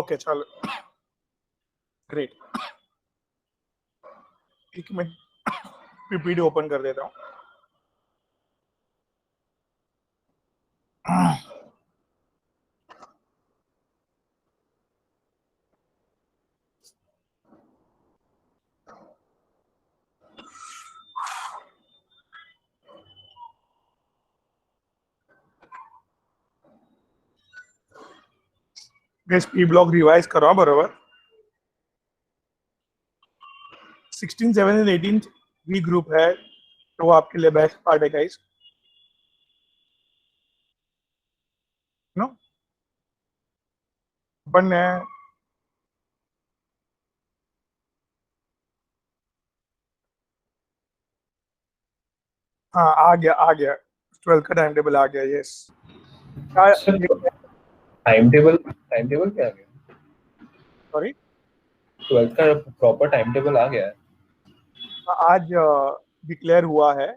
Okay चलो, great. एक minute PPT open कर देता हूँ। गाइस पी ब्लॉक रिवाइज करो बरोबर। 16, 17 and 18 भी ग्रुप है, तो वो आपके लिए बेस्ट पार्ट है गाइस। नो अपन ने हाँ आ गया 12 का टाइम टेबल आ गया। यस टाइम टेबल क्या आ गया? सॉरी 12th का प्रॉपर टाइम टेबल आ गया है। आज डिक्लेयर हुआ है।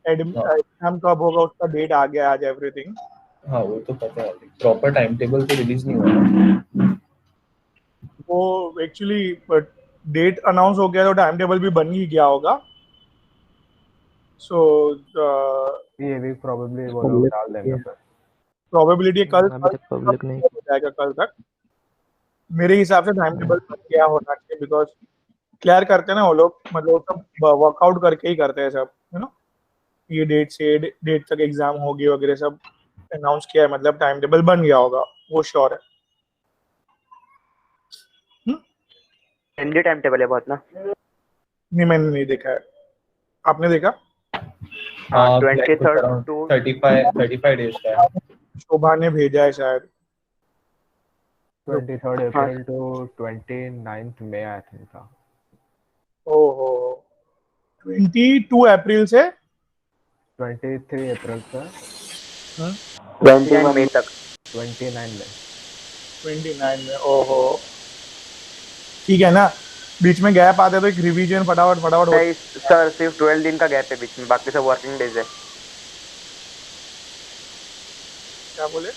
एग्जाम कब होगा उसका डेट आ गया आज, एवरीथिंग। हाँ वो तो पता है, प्रॉपर टाइम टेबल तो रिलीज नहीं हुआ। वो एक्चुअली डेट अनाउंस हो गया तो टाइम टेबल भी बन ही गया होगा। सो ये भी प्रोबेबली वो लोग डाल देंगे फिर। प्रोबेबिलिटी कल अभी तक पब्लिक नहीं। हो जाएगा कल तक। मेरे हिसाब से टाइम टेबल बन गया होना चाहिए, बिकॉज क्लियर करते हैं ना वो लोग, मतलब सब वर्कआउट करके ही करते हैं सब, यू नो। ये डेट से डेट तक एग्जाम होगी वगैरह सब अनाउंस किया है, मतलब टाइम टेबल बन गया होगा, वो श्योर है। हिंदी टाइम टेबल है बहुत ना। नहीं मैंने नहीं देखा है, आपने देखा? हाँ 23rd to 35 डेज का है। शोभा ने भेजा है शायद। 23rd April to 29th May I think था। ओहो 22 अप्रैल से 23 अप्रैल से 29 मई तक। 29 में 29 में। ओहो ठीक है ना, बीच में गैप आते तो एक रिवीजन फटाफट नहीं सर, सिर्फ 12 दिन का गैप है बीच में, बाकी सब वर्किंग डेज है। क्या बोले?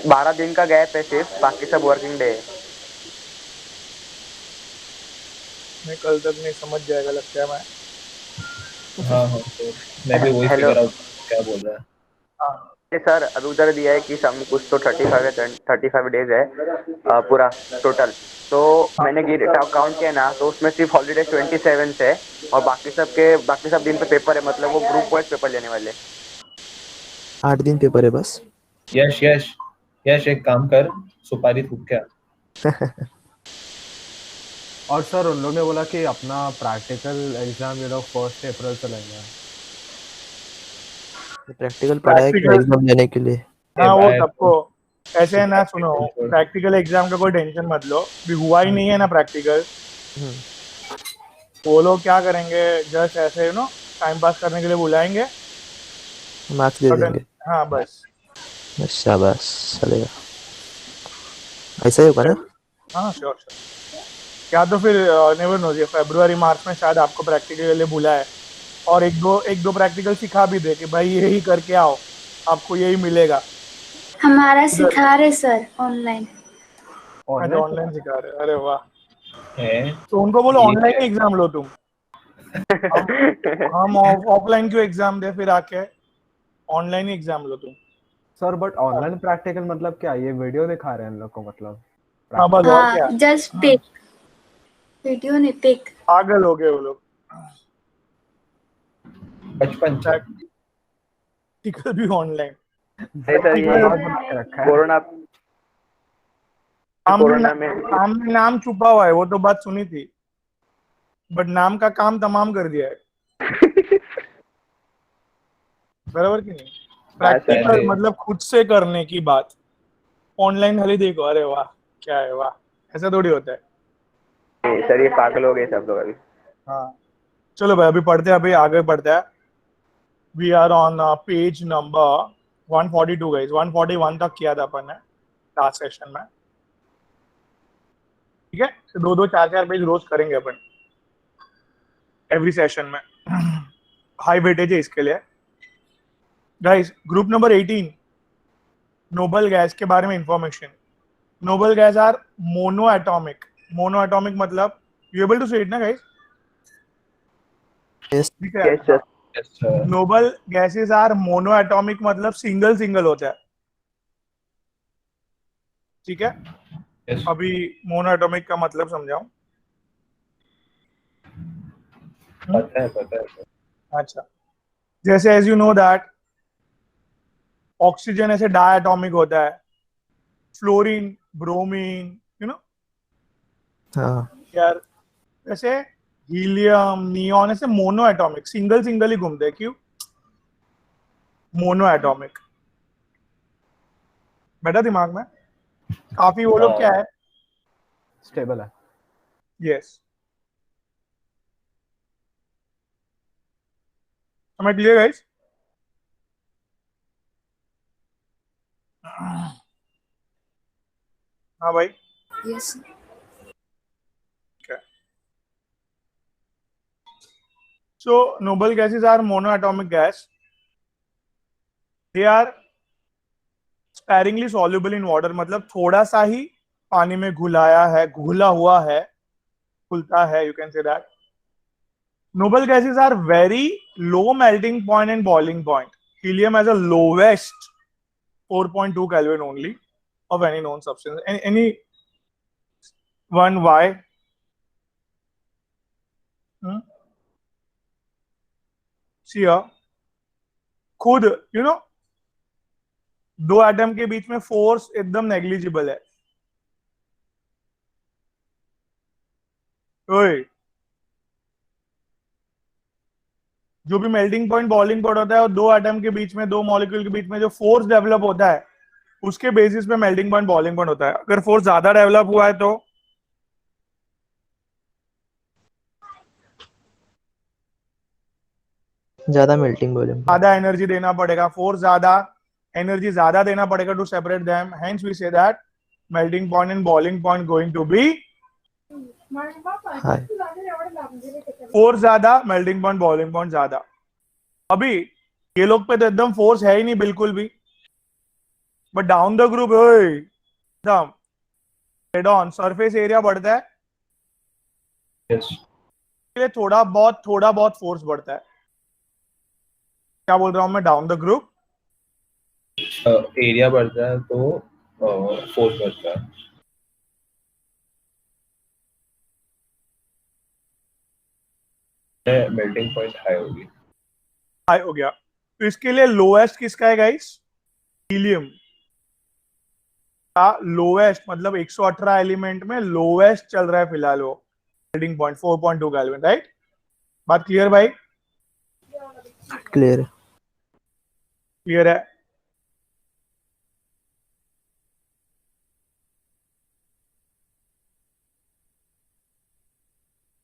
12 दिन का गैप है सिर्फ, बाकी सब वर्किंग डे है। मैं कल तक नहीं समझ जाएगा लगता है मैं। हाँ तो मैं भी वही फिगर आउट क्या बोल रहा है। हाँ सर अभी उधर दिया है कि सब कुछ तो 35 डेज है पूरा टोटल। तो मैंने काउंट किया ना, तो उसमें सिर्फ हॉलीडे 27 है और बाकी सब दिन पे पेपर है, मतलब वो ग्रुप वाइज पेपर लेने वाले। 8 दिन पेपर है बस। यश एक काम कर, सुपारी थूक क्या। और सर उन लोगों ने बोला कि अपना प्रैक्टिकल एग्जाम ये लोग 1 अप्रैल से लेंगे। प्रैक्टिकल पढ़ा है क्या एग्जाम देने के लिए? हाँ वो सबको ऐसे है ना। सुनो, प्रैक्टिकल एग्जाम का कोई टेंशन मत लो, भी हुआ ही नहीं है ना प्रैक्टिकल। वो लोग क्या करेंगे, जस्ट ऐसे नो टाइम पास करने के लिए बुलाएंगे, मार्क्स दे देंगे। हाँ बस शाबाश चलेगा, ऐसा ही होगा ना? हाँ श्योर। क्या तो फिर नेवर नो, ये फरवरी मार्च में शायद आपको प्रैक्टिकल के लिए बुलाए और एक दो प्रैक्टिकल सिखा भी दे कि भाई यही करके आओ, आपको यही मिलेगा। हमारा सिखा रहे सर ऑनलाइन। ऑनलाइन सिखा रहे, अरे वाह। है तो उनको बोलो ऑनलाइन ही एग्जाम लो तुम। हम ऑफलाइन क्यों एग्जाम दे, फिर आके ऑनलाइन ही एग्जाम लो तुम। सर बट ऑनलाइन प्रैक्टिकल मतलब क्या, ये वीडियो दिखा रहे हैं इन लोग को मतलब? हाँ बस और क्या, जस्ट पिक वीडियो नहीं, पिक। पागल हो गए वो लोग। बचपन प्रैक्टिकल भी ऑनलाइन। कोरोना में नाम छुपा हुआ है, वो तो बात सुनी थी, बट नाम का काम तमाम कर दिया है। बराबर कि नहीं? प्रैक्टिकल मतलब खुद से करने की बात, ऑनलाइन खाली देखो, अरे वाह क्या है, वाह ऐसा थोड़ी होता है। सर ये पागल हो गए सब लोग अभी। हाँ चलो भाई, अभी पढ़ते हैं, अभी आगे बढ़ते हैं। We are on page number 142 guys. 141 तक किया था अपन ने लास्ट सेशन में, ठीक है? तो दो चार पेज रोज करेंगे अपन एवरी सेशन में। हाई वेटेज है इसके लिए guys. Group number 18 noble gas के बारे में information. Noble gas are monoatomic. Monoatomic मतलब you able to say it ना guys? Yes. ठीक है. Yes, sir. Yes, sir. Noble gases are monoatomic मतलब सिंगल होता है. ठीक है. Yes. अभी मोनोएटॉमिक का मतलब समझाऊं. पता है. अच्छा, जैसे as you know that oxygen ऐसे डायटॉमिक होता है, फ्लोरीन, ब्रोमीन, यू नो हाँ. यार, ऐसे हीलियम, नियॉन ऐसे मोनोएटॉमिक सिंगल ही घूमते हैं. क्यों मोनोएटॉमिक? बेटा दिमाग में काफी वो लोग क्या है, स्टेबल है. Yes. Am I clear guys? हाँ भाई. Yes. Okay. So noble gases are monoatomic gas. They are sparingly soluble in water. मतलब थोड़ा सा ही पानी में घुला हुआ है, घुलता है. You can say that. Noble gases are very low melting point and boiling point. Helium has a lowest 4.2 Kelvin only of any known substance. Any one why? See here, खुद you know दो atom के बीच में force एकदम negligible है. ओए, जो भी melting point boiling point होता है और दो एटम के बीच में, दो मॉलिक्यूल के बीच में जो फोर्स डेवलप होता है उसके बेसिस पे मेल्टिंग पॉइंट बॉइलिंग पॉइंट होता है. अगर फोर्स ज्यादा डेवलप हुआ है तो ज्यादा मेल्टिंग वॉल्यूम. ज्यादा एनर्जी देना पड़ेगा, फोर्स ज्यादा, एनर्जी ज्यादा देना पड़ेगा to separate them. Hence we say that melting point and boiling point going to be high. Force ज्यादा, मेल्टिंग पॉइंट बॉइलिंग पॉइंट ज्यादा. अभी ये लोग पे तो एकदम फोर्स है ही नहीं बिल्कुल भी, बट डाउन द ग्रुप एकदम हेड ऑन सरफेस एरिया बढ़ता है. Yes. लिए थोड़ा बहुत फोर्स बढ़ता है. क्या बोल रहा हूं मैं? डाउन द ग्रुप एरिया बढ़ता है तो फोर्स बढ़ता है. मेल्टिंग पॉइंट हाई होगी. हाई हो गया. तो इसके लिए लोएस्ट किसका है गाइस? हीलियम का लोएस्ट, मतलब 118 एलिमेंट में लोएस्ट चल रहा है फिलहाल वो मेल्टिंग पॉइंट 4.2 केल्विन. राइट? बात क्लियर भाई? क्लियर. क्लियर है.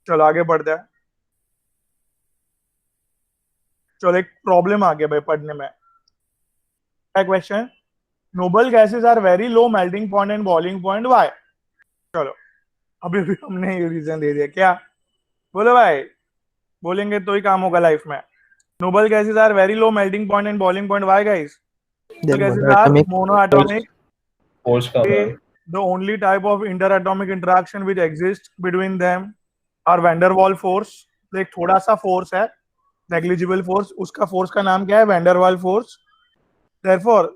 चलो आगे बढ़ते हैं. चलो एक प्रॉब्लम आ गया भाई पढ़ने में. क्या question? Noble gases are very low melting point and boiling point, why? चलो अभी भी हमने ये रीजन दे दिया. क्या बोलो भाई? बोलेंगे तो ही काम होगा लाइफ में. Noble gases are very low melting point and boiling point, why guys? Gases are monoatomic. Force कम है. The only type of interatomic interaction which exists between them are van der Waals force. तो एक थोड़ा सा force है, negligible force. उसका force का नाम क्या है? van der Waals force. Therefore,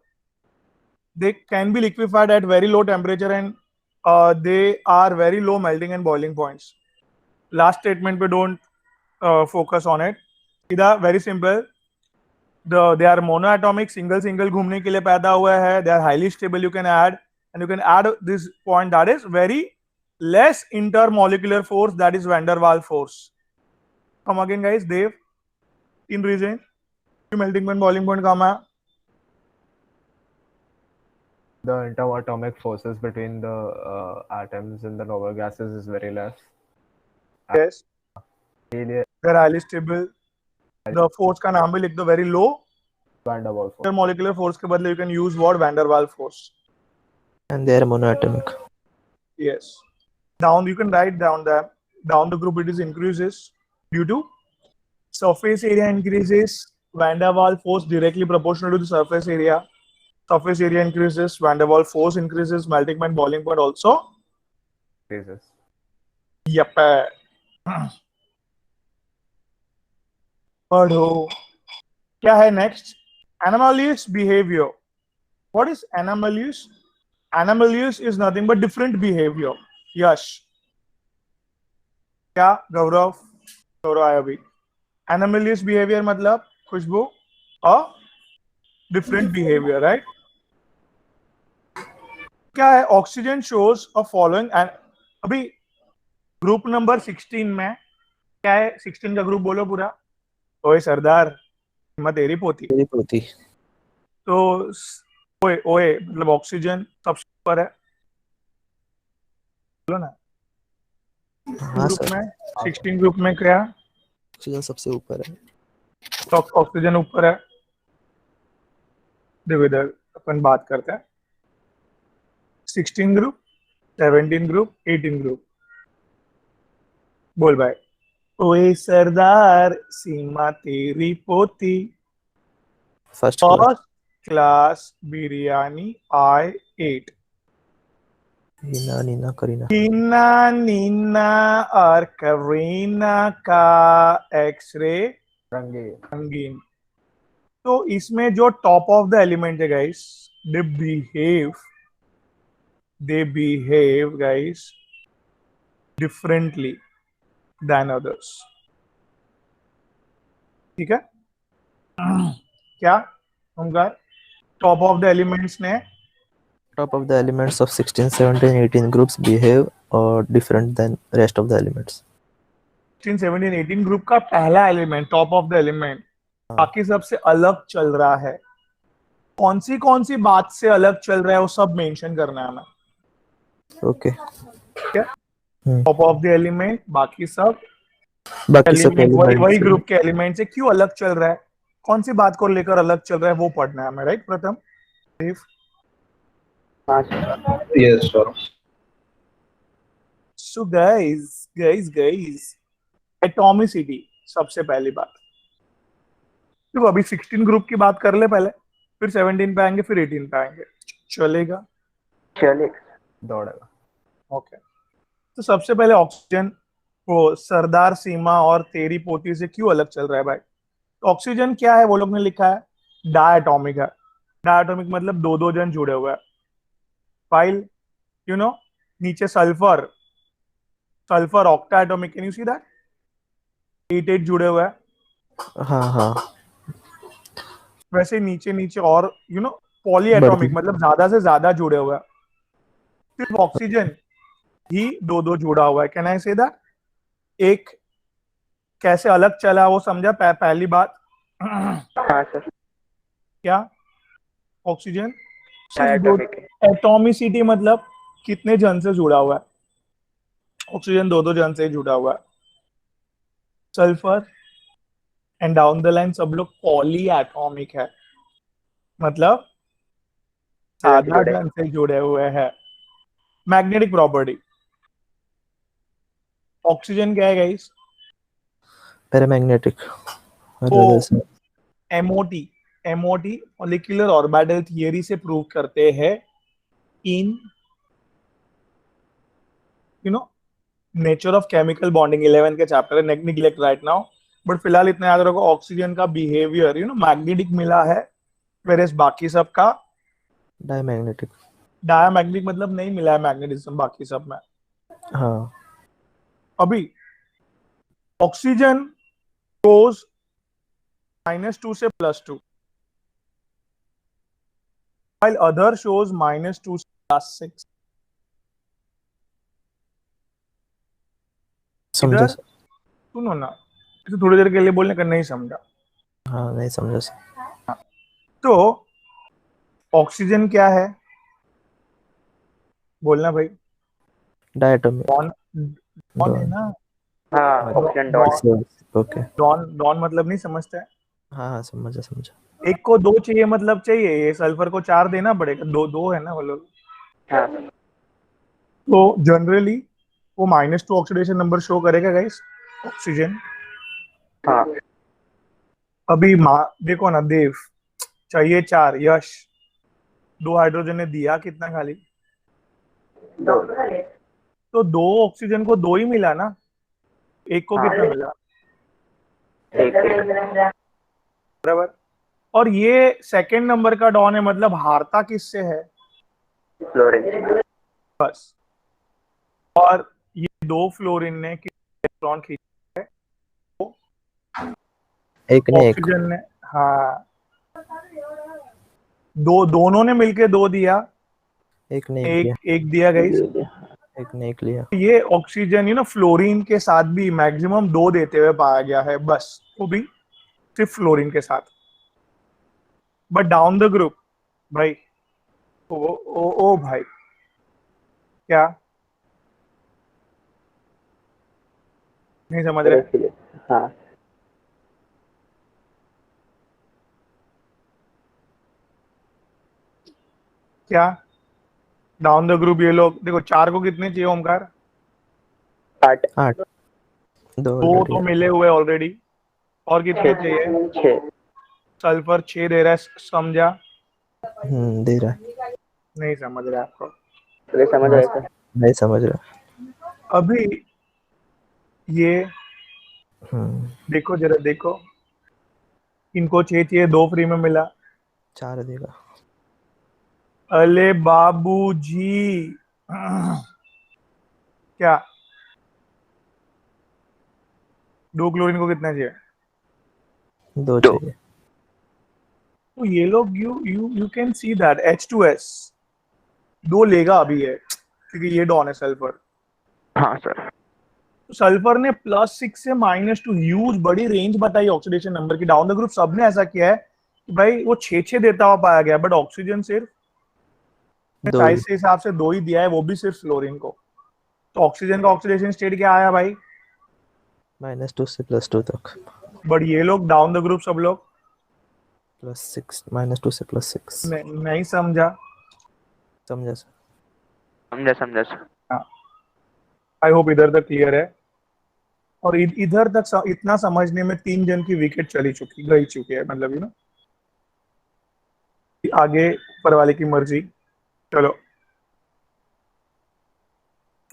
they can be liquefied at very low temperature and they are very low melting and boiling points. Last statement पे don't focus on it. इधर very simple. They are monoatomic, single घूमने के लिए पैदा हुआ है. They are highly stable. You can add, and you can add this point, that is very less intermolecular force, that is van der Waals force. Come again guys. Dev, in reason melting point boiling point काम है. The interatomic forces between the atoms in the noble gases is very less. Yes, इसलिए they are highly stable. The force का नाम भी लिख दो, very low. van der Waals force. Intermolecular force के बदले you can use what? van der Waals force. And they are monoatomic. Yes. Down you can write down that down the group it is increases due to surface area increases. Van der Waals force directly proportional to the surface area. surface area increases, van der Waals force increases, melting point boiling point also Phases. yep पढ़ो क्या है next anomalous behavior. What is anomalous? Anomalous is nothing but different behavior. यश क्या गौरव गौरव आया अभी anomalous behavior मतलब खुशबू और different behavior, right? क्या है oxygen shows a following and अभी ग्रुप नंबर 16 में क्या है 16 का ग्रुप बोलो पूरा ओए सरदार मत तेरी पोती तेरी पोती तो ओए ओए मतलब ऑक्सीजन सबसे ऊपर है बोलो ना हाँ ग्रुप सर में 16 ग्रुप में क्या ऑक्सीजन सबसे ऊपर है तो ऑक्सीजन ऊपर है देखो इधर अपन बात करते हैं 16 ग्रुप 17 ग्रुप 18 ग्रुप बोल भाई ओए सरदार सीमा तेरी पोती first class first class biryani I ate Heena Neena Kareena Tina Neena और करीना का एक्सरे रंगे रंगीन तो इसमें जो टॉप ऑफ द एलिमेंट है guys they behave guys differently than others ठीक है क्या Omkar top of the elements ने top of the elements of 16 17 18 groups behave different than rest of the elements 16 17 18 group का पहला element top of the element बाकी सबसे अलग चल रहा है कौन सी बात से अलग चल रहा है वो सब मेंशन करना है हमें okay ठीक है टॉप ऑफ द एलिमेंट बाकी सब बाकी सब एलिमेंट वही elements ग्रुप के एलिमेंट से क्यों अलग चल रहा है कौन सी बात को लेकर अलग चल रहा है वो पढ़ना है हमें राइट प्रथम Yes, sure. So guys atomicity सबसे पहली बात देखो अभी 16 ग्रुप की बात कर ले पहले फिर 17 पे आएंगे फिर 18 पे आएंगे चलेगा चलिए दौड़ेगा ओके तो सबसे पहले ऑक्सीजन को सरदार सीमा और तेरी पोती से क्यों अलग चल रहा है भाई तो ऑक्सीजन क्या है वो लोग ने लिखा है डायटोमिक है डायटोमिक मतलब दो दो जन जुड़े हुए हैं फाइल यू नो नीचे sulphur sulphur octa atomic can you see that 8 जुड़े हुए हैं हाँ हाँ वैसे नीचे नीचे और यू नो पॉली एटोमिक मतलब ज्यादा से ज्यादा जुड़े हुए हैं सिर्फ ऑक्सीजन ही दो दो जुड़ा हुआ है कैन आई से दैट एक कैसे अलग चला वो समझा पहली बात हाँ सर क्या ऑक्सीजन डायटोमिक एटॉमिसिटी मतलब कितने जन से जुड़ा हुआ है ऑक्सीजन दो दो जन से जुड़ा हुआ है sulphur and down the line सब लोग पॉली एटॉमिक है मतलब साधा जन से जुड़े हुए हैं मैग्नेटिक प्रॉपर्टी ऑक्सीजन क्या है guys paramagnetic MOT MOT molecular orbital theory से प्रूव करते हैं in you know nature of chemical bonding 11 के चैप्टर है निग्लेक्ट राइट नाउ बट फिलहाल इतना याद रखो ऑक्सीजन का बिहेवियर यू नो मैग्नेटिक मिला है वेरेस बाकी सब का डायमैग्नेटिक डायमैग्नेटिक मतलब नहीं मिला है मैग्नेटिज्म बाकी सब में हाँ अभी ऑक्सीजन गोज -2 से +2 while other shows -2 से +6 समझा इधर सुनो ना इसे थोड़ी देर के लिए बोलने का नहीं समझा हाँ नहीं समझा सर तो ऑक्सीजन क्या है बोलना भाई डायटोमिक डॉन है ना हाँ ऑप्शन डॉट ओके डॉन मतलब नहीं समझता है हाँ समझा एक को दो चाहिए मतलब चाहिए ये सल्फर को 4 देना पड़ेगा दो दो है ना वो लोग हाँ तो जनरली वो -2 ऑक्सीडेशन नंबर शो करेगा गाइस ऑक्सीजन हाँ अभी देखो ना देव चाहिए 4 यश दो हाइड्रोजन ने दिया कितना खाली? दो। तो दो ऑक्सीजन को दो ही मिला ना, एक को हाँ। कितना मिला? एक एक। बराबर। और ये सेकंड नंबर का डॉन है, मतलब हारता किससे है? फ्लोरीन। बस। और ये दो फ्लोरीन ने इलेक्ट्रॉन खींचा है, एक ने एक। ऑक्सीजन ने, हाँ, दोनों ने मिलके दो दिया, एक ने एक दिया। एक दिया गाइस। एक ने एक लिया। ये ऑक्सीजन फ्लोरीन के साथ भी मैक्सिमम दो देते हुए पाया गया है, बस वो भी सिर्फ फ्लोरीन के साथ। बट डाउन द ग्रुप भाई, ओ भाई, क्या नहीं समझ रहे? हाँ। क्या डाउन द ग्रुप? ये लोग देखो, चार को कितने चाहिए ओमकार? 8। 8। दो दो ऑलरेडी तो है। मिले हुए ऑलरेडी, और कितने चाहिए? 6। सल्फर 6 दे रहा है, समझा? दे रहा है। नहीं समझ रहा है आपको? तो समझ हाँ, रहे थे। नहीं समझ रहा। अभी ये हम्म। देखो, जरा देखो, इनको 6 चाहिए, दो फ्री में मिला। 4 देगा। अले बाबूजी, क्या दो क्लोरीन को कितना चाहिए? 2 2। चाहिए। तो ये लोग, you can see that H2S दो लेगा अभी है, क्योंकि ये डॉन है सल्फर। हाँ सर। तो सल्फर ने +6 से -2, ह्यूज बड़ी रेंज बताई ऑक्सीडेशन नंबर की। डाउन द ग्रुप सबने ऐसा किया है कि भाई वो 6 देता हुआ पाया गया, बट ऑक्सीजन सिर्फ 2 साइज के हिसाब से दो ही दिया है, वो भी सिर्फ फ्लोरीन को। तो ऑक्सीजन का ऑक्सीडेशन स्टेट क्या आया भाई? -2 से +2 तक। बट ये लोग डाउन द ग्रुप सब लोग +6 -2 से +6। नहीं समझा? समझा सर। समझा समझा सर। आई होप इधर तक क्लियर है। और इधर तक इतना समझने में 3 जन की विकेट गई चुकी है, मतलब आगे ऊपर वाले की मर्जी। चलो,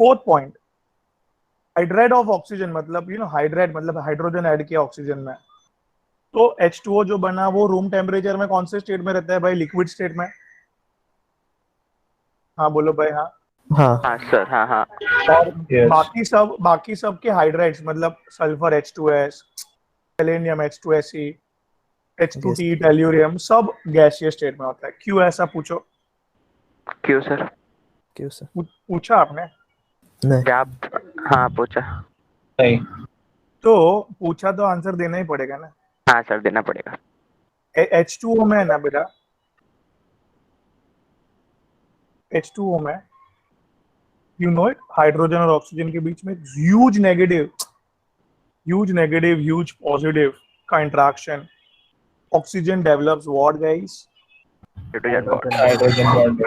fourth point, hydride of oxygen, मतलब हाइड्राइड मतलब हाइड्रोजन ऐड किया ऑक्सीजन में, तो H2O जो बना वो रूम टेम्परेचर में कौन से स्टेट में रहता है भाई? लिक्विड स्टेट में। हाँ बोलो भाई, हाँ। हाँ। हाँ सर। हाँ हाँ। और Yes. बाकी सब के हाइड्राइड्स, मतलब sulphur H2S, selenium H2Se, H2T, tellurium, सब गैसीय स्टेट में होता है। क्यों ऐसा पूछो? क्यों सर? क्यों सर? पूछा आपने? नहीं। क्या हाँ पूछा। नहीं। तो पूछा तो आंसर देना ही पड़ेगा ना। हाँ सर देना पड़ेगा। H2O में है ना बेटा, H2O में इट, हाइड्रोजन और ऑक्सीजन के बीच में ह्यूज नेगेटिव, ह्यूज पॉजिटिव का interaction. Oxygen develops what guys? Hydrogen bond. Hydrogen bond.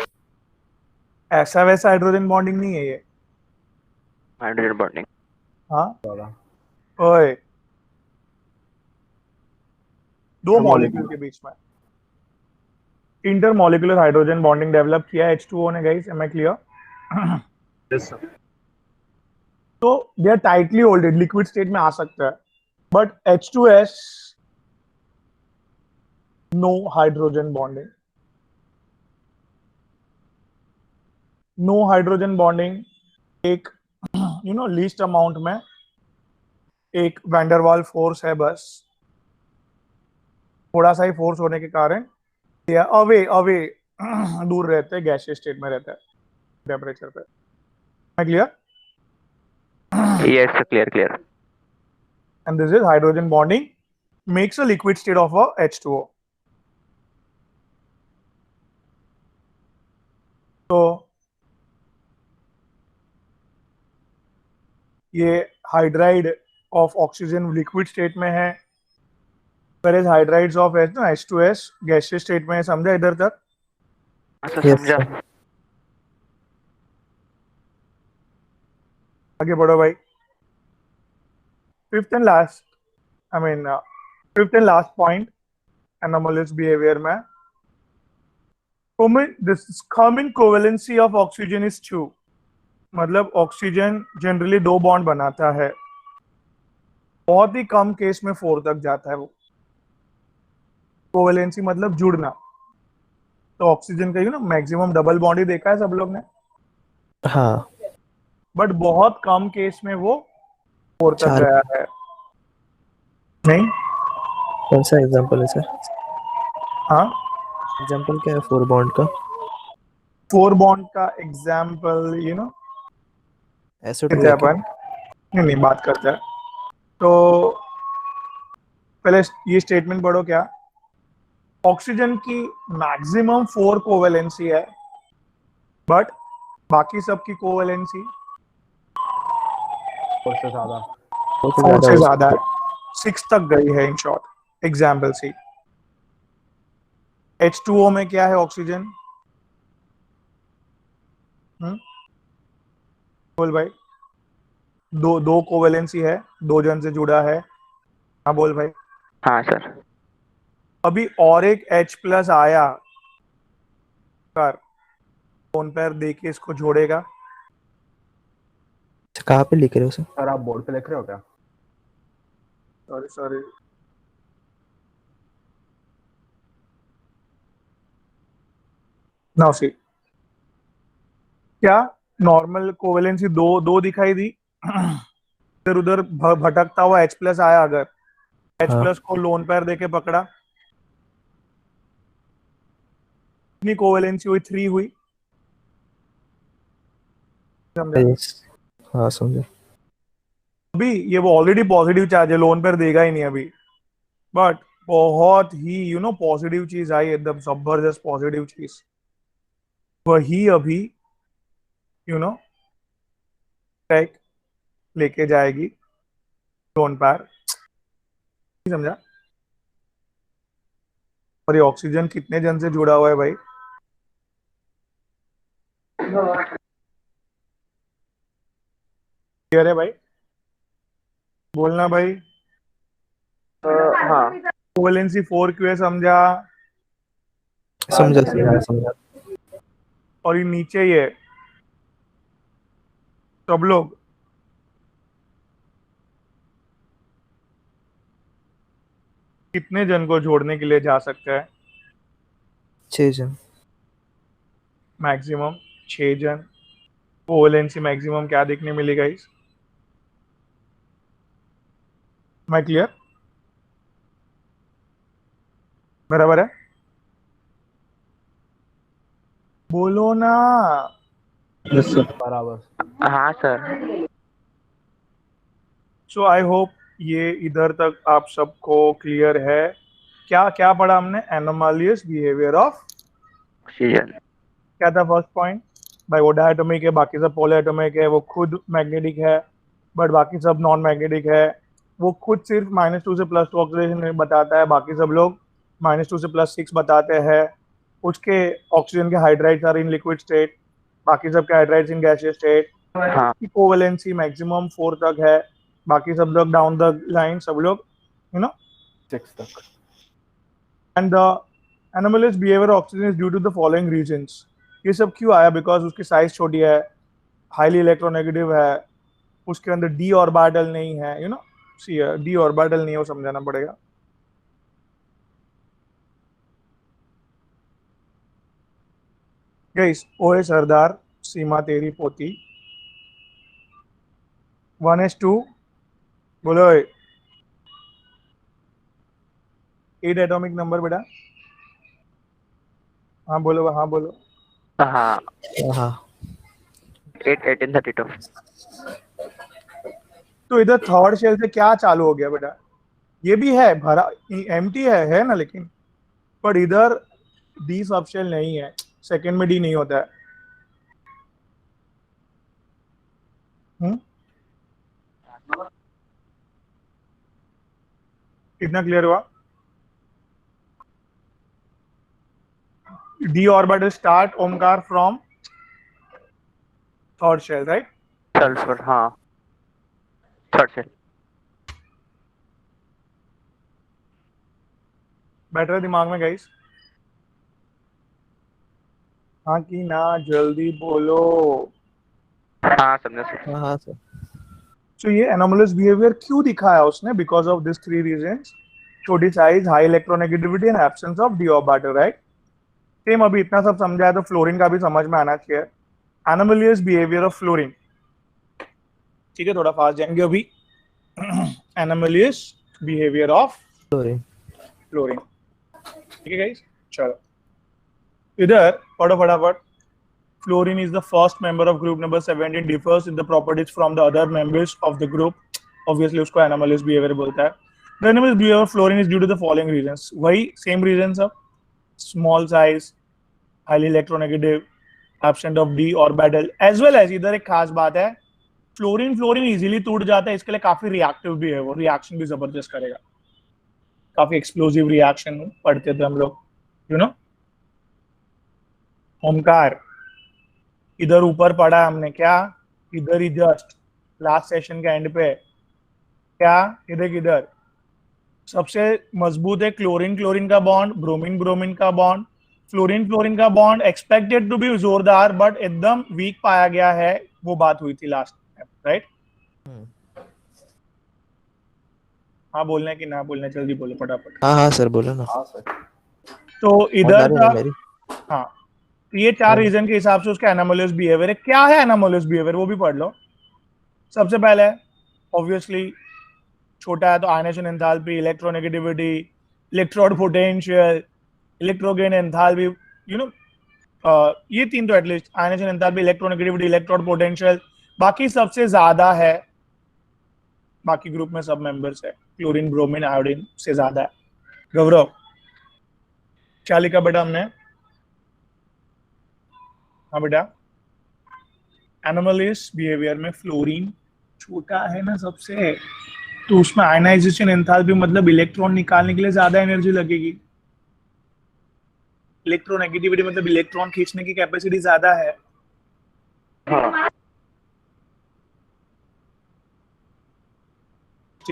ऐसा वैसा हाइड्रोजन बॉन्डिंग नहीं है ये। Hydrogen bonding. हाँ, ओए, दो मॉलिक्यूल के बीच में इंटरमॉलिक्यूलर हाइड्रोजन बॉन्डिंग डेवलप किया H2O ने guys. Am I clear? Yes, sir. तो they are tightly holded, liquid state में आ सकता है, but H2S no hydrogen bonding, no hydrogen bonding. एक लीस्ट अमाउंट में एक वैंडरवाल फोर्स है, बस थोड़ा सा ही फोर्स होने के कारण ये अवे अवे दूर रहते हैं, गैसीय स्टेट में रहता है टेम्परेचर पे। Clear? Yes sir, clear clear. And this is hydrogen bonding makes a liquid state of a H2O. तो ये hydride of oxygen liquid state में है, whereas हाइड्राइड्स ऑफ H2S गैसीय स्टेट में है। समझा इधर तक? हाँ सर Yes, समझा। sir. आगे बढ़ो भाई। Fifth and last point, anomalous behaviour में This common covalency of oxygen is 2. मतलब ऑक्सीजन जनरली 2 बॉन्ड बनाता है, बहुत ही कम केस में 4 तक जाता है वो। कोवेलेंसी मतलब जुड़ना, तो ऑक्सीजन का मैक्सिमम डबल बॉन्ड ही देखा है सब लोग ने, हाँ बट बहुत कम केस में वो 4 तक 4। गया है। नहीं, कौन सा एग्जांपल है सर? हाँ, एग्जांपल क्या है 4 बॉन्ड का? 4 बॉन्ड का एग्जाम्पल SO2 लेते है हैं क्या? अपन। नहीं, बात करते हैं। तो पहले ये स्टेटमेंट पढ़ो क्या। ऑक्सीजन की मैक्सिमम 4 कोवेलेंसी है, बट बाकी सबकी कोवेलेंसी फोर से ज्यादा। 4 से 4 ज्यादा से हो ज्यादा सकती है, 6 तक गई है in short. Example C, H2O में क्या है ऑक्सीजन? बोल भाई। दो कोवेलेंसी है, 2 जन से जुड़ा है। हाँ बोल भाई। हाँ सर। अभी और एक H+ आया कर, फोन पर दे के इसको जोड़ेगा। है। कहाँ पे लिख रहे हो सर? सर आप बोर्ड पे लिख रहे हो क्या? सॉरी, नाउ सी, क्या नॉर्मल कोवेलेंसी दो दिखाई दी, इधर उधर भटकता हुआ H+ आया, अगर हाँ H+ को लोन पैर देके पकड़ा, कितनी कोवेलेंसी हुई? 3 हुई। समझा? yes। हाँ समझे। अभी ये वो ऑलरेडी पॉजिटिव चार्ज है, लोन पैर देगा ही नहीं अभी, बट बहुत ही पॉजिटिव चीज आई, एकदम जबरदस्त पॉजिटिव चीज, वही अभी यू नो टेक लेके जाएगी लोन पैर। समझा? और ये ऑक्सीजन कितने जन से जुड़ा हुआ है भाई? क्लियर है भाई? बोलना भाई। हाँ कोवेलेंसी 4 क्यों है, समझा? समझा समझा समझा। और ये नीचे ये सब लोग कितने जन को जोड़ने के लिए जा सकते हैं? 6 जन। मैक्सिमम 6 जन। कोवेलेंसी मैक्सिमम क्या देखने मिलेगा इस? मैं क्लियर? बराबर है? बोलो ना। बराबर। हाँ सर। सो आई होप ये इधर तक आप सबको क्लियर है। क्या क्या पढ़ा हमने? एनोमलियस बिहेवियर ऑफ, ऑक्सीजन। क्या था फर्स्ट पॉइंट? भाई वो डायटोमिक है, बाकी सब पॉलीएटोमिक है, वो खुद मैग्नेटिक है बट बाकी सब नॉन मैग्नेटिक है। वो खुद सिर्फ -2 से +2 ऑक्सीडेशन बताता है, बाकी सब लोग -2 से +6 बताते हैं। उसके ऑक्सीजन के hydrides are in liquid state, बाकी सब के हाइड्राइड्स इन गैसियस स्टेट। हाँ उसकी कोवेलेंसी मैक्सिमम 4 तक है, बाकी सब लोग डाउन द लाइन सब लोग 6 तक। And the anomalous behavior of oxygen is due to the following reasons। ये सब क्यों आया? बिकॉज उसकी साइज छोटी है, हाईली इलेक्ट्रोनेगेटिव है, उसके अंदर डी ऑर्बिटल नहीं है, सी डी ऑर्बिटल नहीं है, वो समझाना पड़ेगा। गाइस, ओए सरदार, सीमा तेरी पोती, 1s2, बोलो 8 एटॉमिक नंबर बेटा। हाँ बोलो, हाँ बोलो। हाँ। हाँ 1832। तो इधर थर्ड शेल से क्या चालू हो गया बेटा? ये भी है भरा, एम्प्टी है ना, लेकिन पर इधर डी सब शेल नहीं है, सेकंड में डी नहीं होता है। कितना क्लियर हुआ? D orbital start Omkar from third shell, right? Sulphur, हाँ थर्ड सेल। बैठ रहा है दिमाग में गाइस? हाँ कि ना, जल्दी बोलो। हाँ समझा सर। हाँ हाँ सर। तो ये एनोमलस बिहेवियर क्यों दिखाया उसने? बिकॉज ऑफ दिस 3 रीजंस: छोटी size, high electronegativity and absence of d orbital, right? Same अभी इतना सब समझा है तो फ्लोरीन का भी समझ में आना चाहिए। एनोमलियस बिहेवियर ऑफ फ्लोरीन, ठीक है, थोड़ा फास्ट जाएंगे अभी। एनोमलियस बिहेवियर ऑफ Fluorine. फ्लोरीन, ठीक है गाइस, चलो इधर पढ़ो फटाफट। Fluorine is the first member of group number 17, differs in the properties from the other members of the group. Obviously उसको anomalous behavior बोलता है। The anomalous behavior of fluorine is due to the following reasons. वही same reasons of small size, highly electronegative, absent of d orbital, as well as इधर एक खास बात है, fluorine easily टूट जाता है, इसके लिए काफी रिएक्टिव भी है, वो रिएक्शन भी जबरदस्त करेगा, काफी एक्सप्लोसिव रिएक्शन पढ़ते थे हम लोग, यू नो। ओमकार, इधर ऊपर पढ़ा हमने क्या? इधर ही जस्ट लास्ट सेशन के एंड पे क्या? इधर किधर सबसे मजबूत है? क्लोरीन क्लोरीन का बॉन्ड, ब्रोमीन ब्रोमीन का बॉन्ड, फ्लोरीन फ्लोरीन का बॉन्ड एक्सपेक्टेड टू बी जोरदार बट एकदम वीक पाया गया है, वो बात हुई थी लास्ट में, राइट? हाँ बोलना है कि ना बोलना है? जल्दी बोलो फटाफट। हाँ हाँ सर, बोलो ना। हाँ सर। तो आवाज आ इधर रही है था, ना मेरी? हाँ, तो ये 4 रीजन के हिसाब से उसका एनोमलियस बिहेवियर है। क्या है एनोमलियस बिहेवियर, वो भी पढ़ लो। सबसे पहले ऑब्वियसली छोटा है तो ionisation enthalpy, electronegativity, electrode potential, electron gain enthalpy, you know, ये 3 तो at least, ionisation enthalpy, electronegativity, electrode potential. बाकी सबसे ज्यादा है, बाकी ग्रुप में सब मेंबर्स है, क्लोरीन ब्रोमीन आयोडीन से ज्यादा है। गौरव क्या लिखा बेटा हमने? हाँ बेटा, एनोमलियस बिहेवियर में फ्लोरीन छोटा है ना सबसे, तो उसमें आयनाइजेशन एंथैल्पी मतलब इलेक्ट्रॉन निकालने के लिए ज्यादा एनर्जी लगेगी, इलेक्ट्रोनेगेटिविटी मतलब इलेक्ट्रॉन खींचने की कैपेसिटी ज्यादा है। हाँ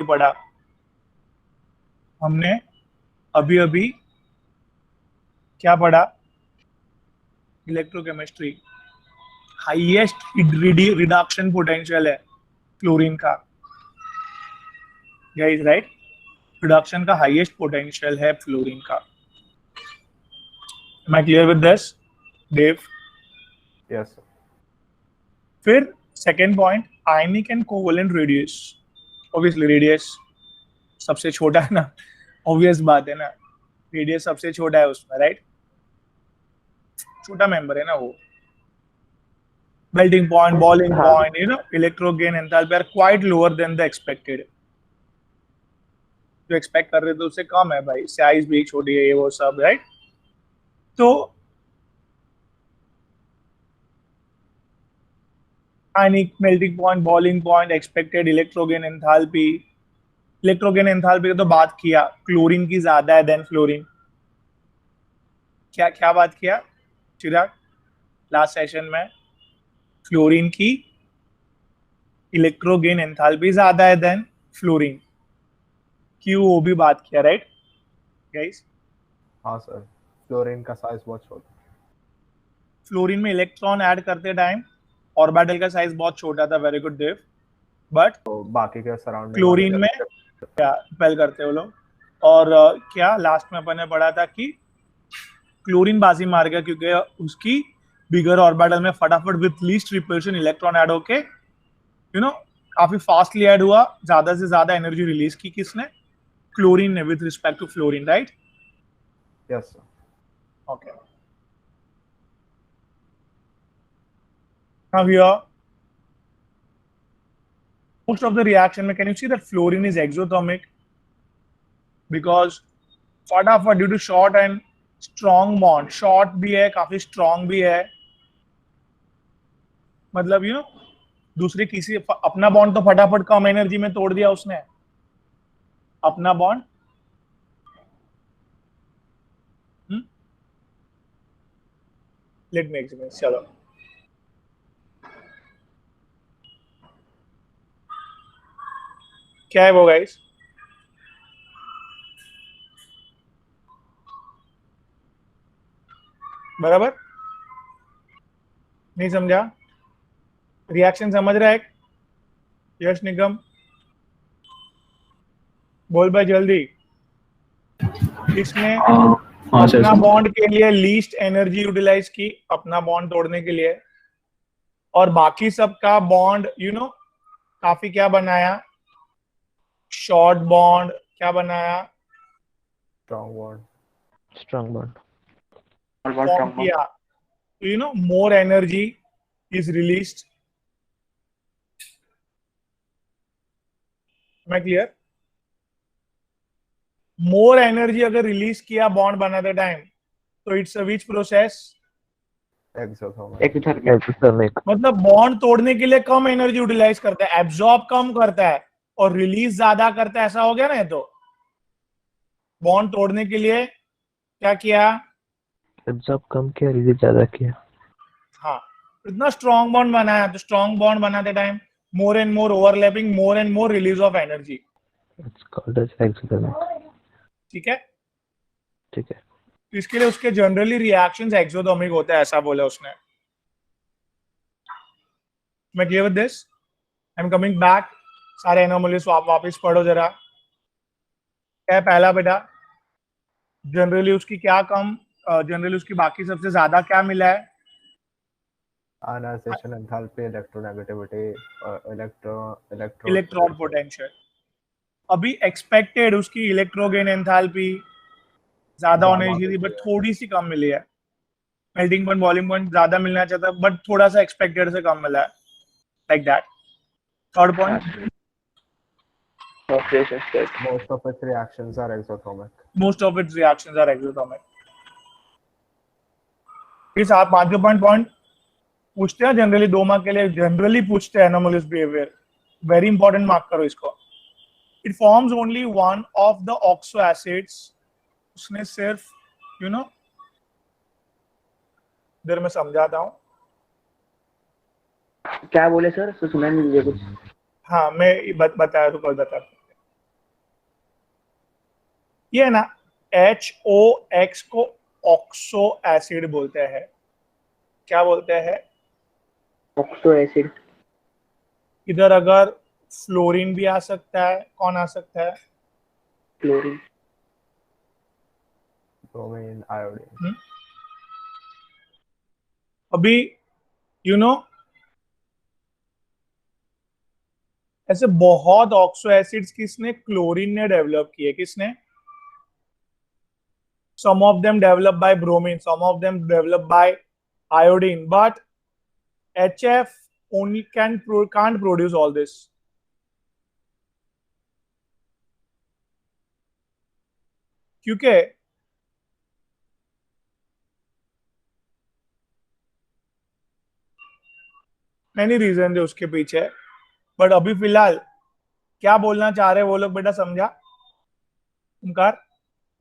पढ़ा हमने अभी अभी, क्या पढ़ा? इलेक्ट्रोकेमिस्ट्री। हाईएस्ट रिडक्शन पोटेंशियल है फ्लोरीन का, गाइस, राइट? रिडक्शन का हाईएस्ट पोटेंशियल है फ्लोरीन का। Am I clear with this, Dave? Yes sir. फिर second point, ionic and covalent radius. Obviously radius सबसे छोटा है ना, ऑब्वियस बात है ना, रेडियस सबसे छोटा है उसमें, राइट? छोटा मेंबर है ना वो। Melting point, boiling point, you know, electron gain enthalpy are quite lower than the expected. जो एक्सपेक्ट कर रहे थे उससे कम है भाई, साइज भी छोटी है, ये वो सब, राइट? तो ionic, melting point, boiling point, expected electron gain enthalpy. Electron gain enthalpy की तो बात किया, क्लोरीन की ज्यादा है देन फ्लोरीन। क्या क्या बात किया चिराग लास्ट सेशन में? फ्लोरीन की इलेक्ट्रोगेन एंथैल्पी ज्यादा है देन फ्लोरीन, क्यों, वो भी बात किया, राइट गाइस? हाँ सर, फ्लोरीन का साइज बहुत छोटा। फ्लोरीन में इलेक्ट्रॉन ऐड करते टाइम ऑर्बिटल का साइज बहुत छोटा था, वेरी गुड देव, बट तो बाकी के सराउंडिंग क्लोरीन में क्या रिपेल करते हो लोग। और क्या लास्ट में अपन ने पढ़ा था कि क्लोरीन बाजी मार गया क्योंकि उसकी बिगर ऑर्बिटल में फटाफट with least repulsion electron add होके, यू नो, काफी फास्टली ऐड हुआ, ज्यादा से ज्यादा एनर्जी रिलीज की किसने? क्लोरीन ने, with respect to fluorine, right? Yes sir. Okay, now here most of the reaction में can you see that fluorine is exothermic because फटाफट due to short and strong bond, short भी है, काफी strong भी है, मतलब you know दूसरे किसी अपना बॉन्ड तो फटाफट कम एनर्जी में तोड़ दिया उसने, अपना बॉन्ड। लेट मी एक्सप्लेन, चलो क्या है वो गाइस? बराबर, नहीं समझा? रिएक्शन समझ रहा है? यश निगम बोल भाई जल्दी। इसने हाँ सर अपना बॉन्ड के लिए लीस्ट एनर्जी यूटिलाइज की, अपना बॉन्ड तोड़ने के लिए, और बाकी सबका बॉन्ड काफी क्या बनाया, शॉर्ट बॉन्ड क्या बनाया, Strong bond. Strong bond. Form किया। तो मोर एनर्जी इज रिलीज्ड। मैं क्लियर? मोर एनर्जी अगर रिलीज किया बॉन्ड बनाते टाइम, तो it's a which process? Exothermic. Exothermic. मतलब बॉन्ड तोड़ने के लिए कम एनर्जी यूटिलाइज करता है, एब्जॉर्ब कम करता है और रिलीज ज्यादा करता है, ऐसा हो गया ना? ये तो बॉन्ड तोड़ने के लिए क्या किया? Absorb कम किया, रिलीज ज्यादा किया। हाँ, इतना स्ट्रॉन्ग बॉन्ड बनाया, तो स्ट्रॉन्ग बॉन्ड बनाते time more and more overlapping, more and more release of energy. It's called as exothermic. ठीक है? ठीक है। तो इसके लिए उसके जनरली रिएक्शंस एक्सोथर्मिक होते हैं, ऐसा बोला उसने। मैं clear with this? I am coming back. सारे एनोमलीज आप वापस पढ़ो जरा। क्या है पहला बेटा? जनरली उसकी क्या कम, जनरली उसकी बाकी सबसे ज्यादा क्या मिला है? Ionization enthalpy, electronegativity, electron potential. अभी एक्सपेक्टेड उसकी इलेक्ट्रोगेन एंथैल्पी ज्यादा होनी चाहिए, बट थोड़ी सी कम मिली है। मेल्टिंग पॉइंट, बॉइलिंग पॉइंट ज्यादा मिलना चाहता है, बट थोड़ा सा एक्सपेक्टेड से कम मिला है, like that. Third point, Most of its reactions are exothermic. Most of its reactions are exothermic. इस आप पांचों पॉइंट पूछते हैं जनरली, 2 मार्क के लिए जनरली पूछते हैं anomalies behaviour. Very important, mark करो इसको। It forms only one of the oxo acids. उसने सिर्फ इधर मैं समझाता हूँ। क्या बोले सर? तो सुना नहीं मुझे कुछ। हाँ, मैं बताया तो कल बता। ये है ना, HOX को ऑक्सो एसिड बोलते हैं। क्या बोलते हैं? Oxo acid. इधर अगर फ्लोरीन भी आ सकता है, कौन आ सकता है? क्लोरीन। Bromine, iodine. अभी ऐसे बहुत ऑक्सो एसिड्स किसने, क्लोरीन ने डेवलप किए। किसने? some of them developed by bromine, some of them developed by iodine, but HF only can't produce all this. क्योंकि मैनी रीजन है उसके पीछे, बट अभी फिलहाल क्या बोलना चाह रहे वो लोग बेटा, समझा? ओमकार,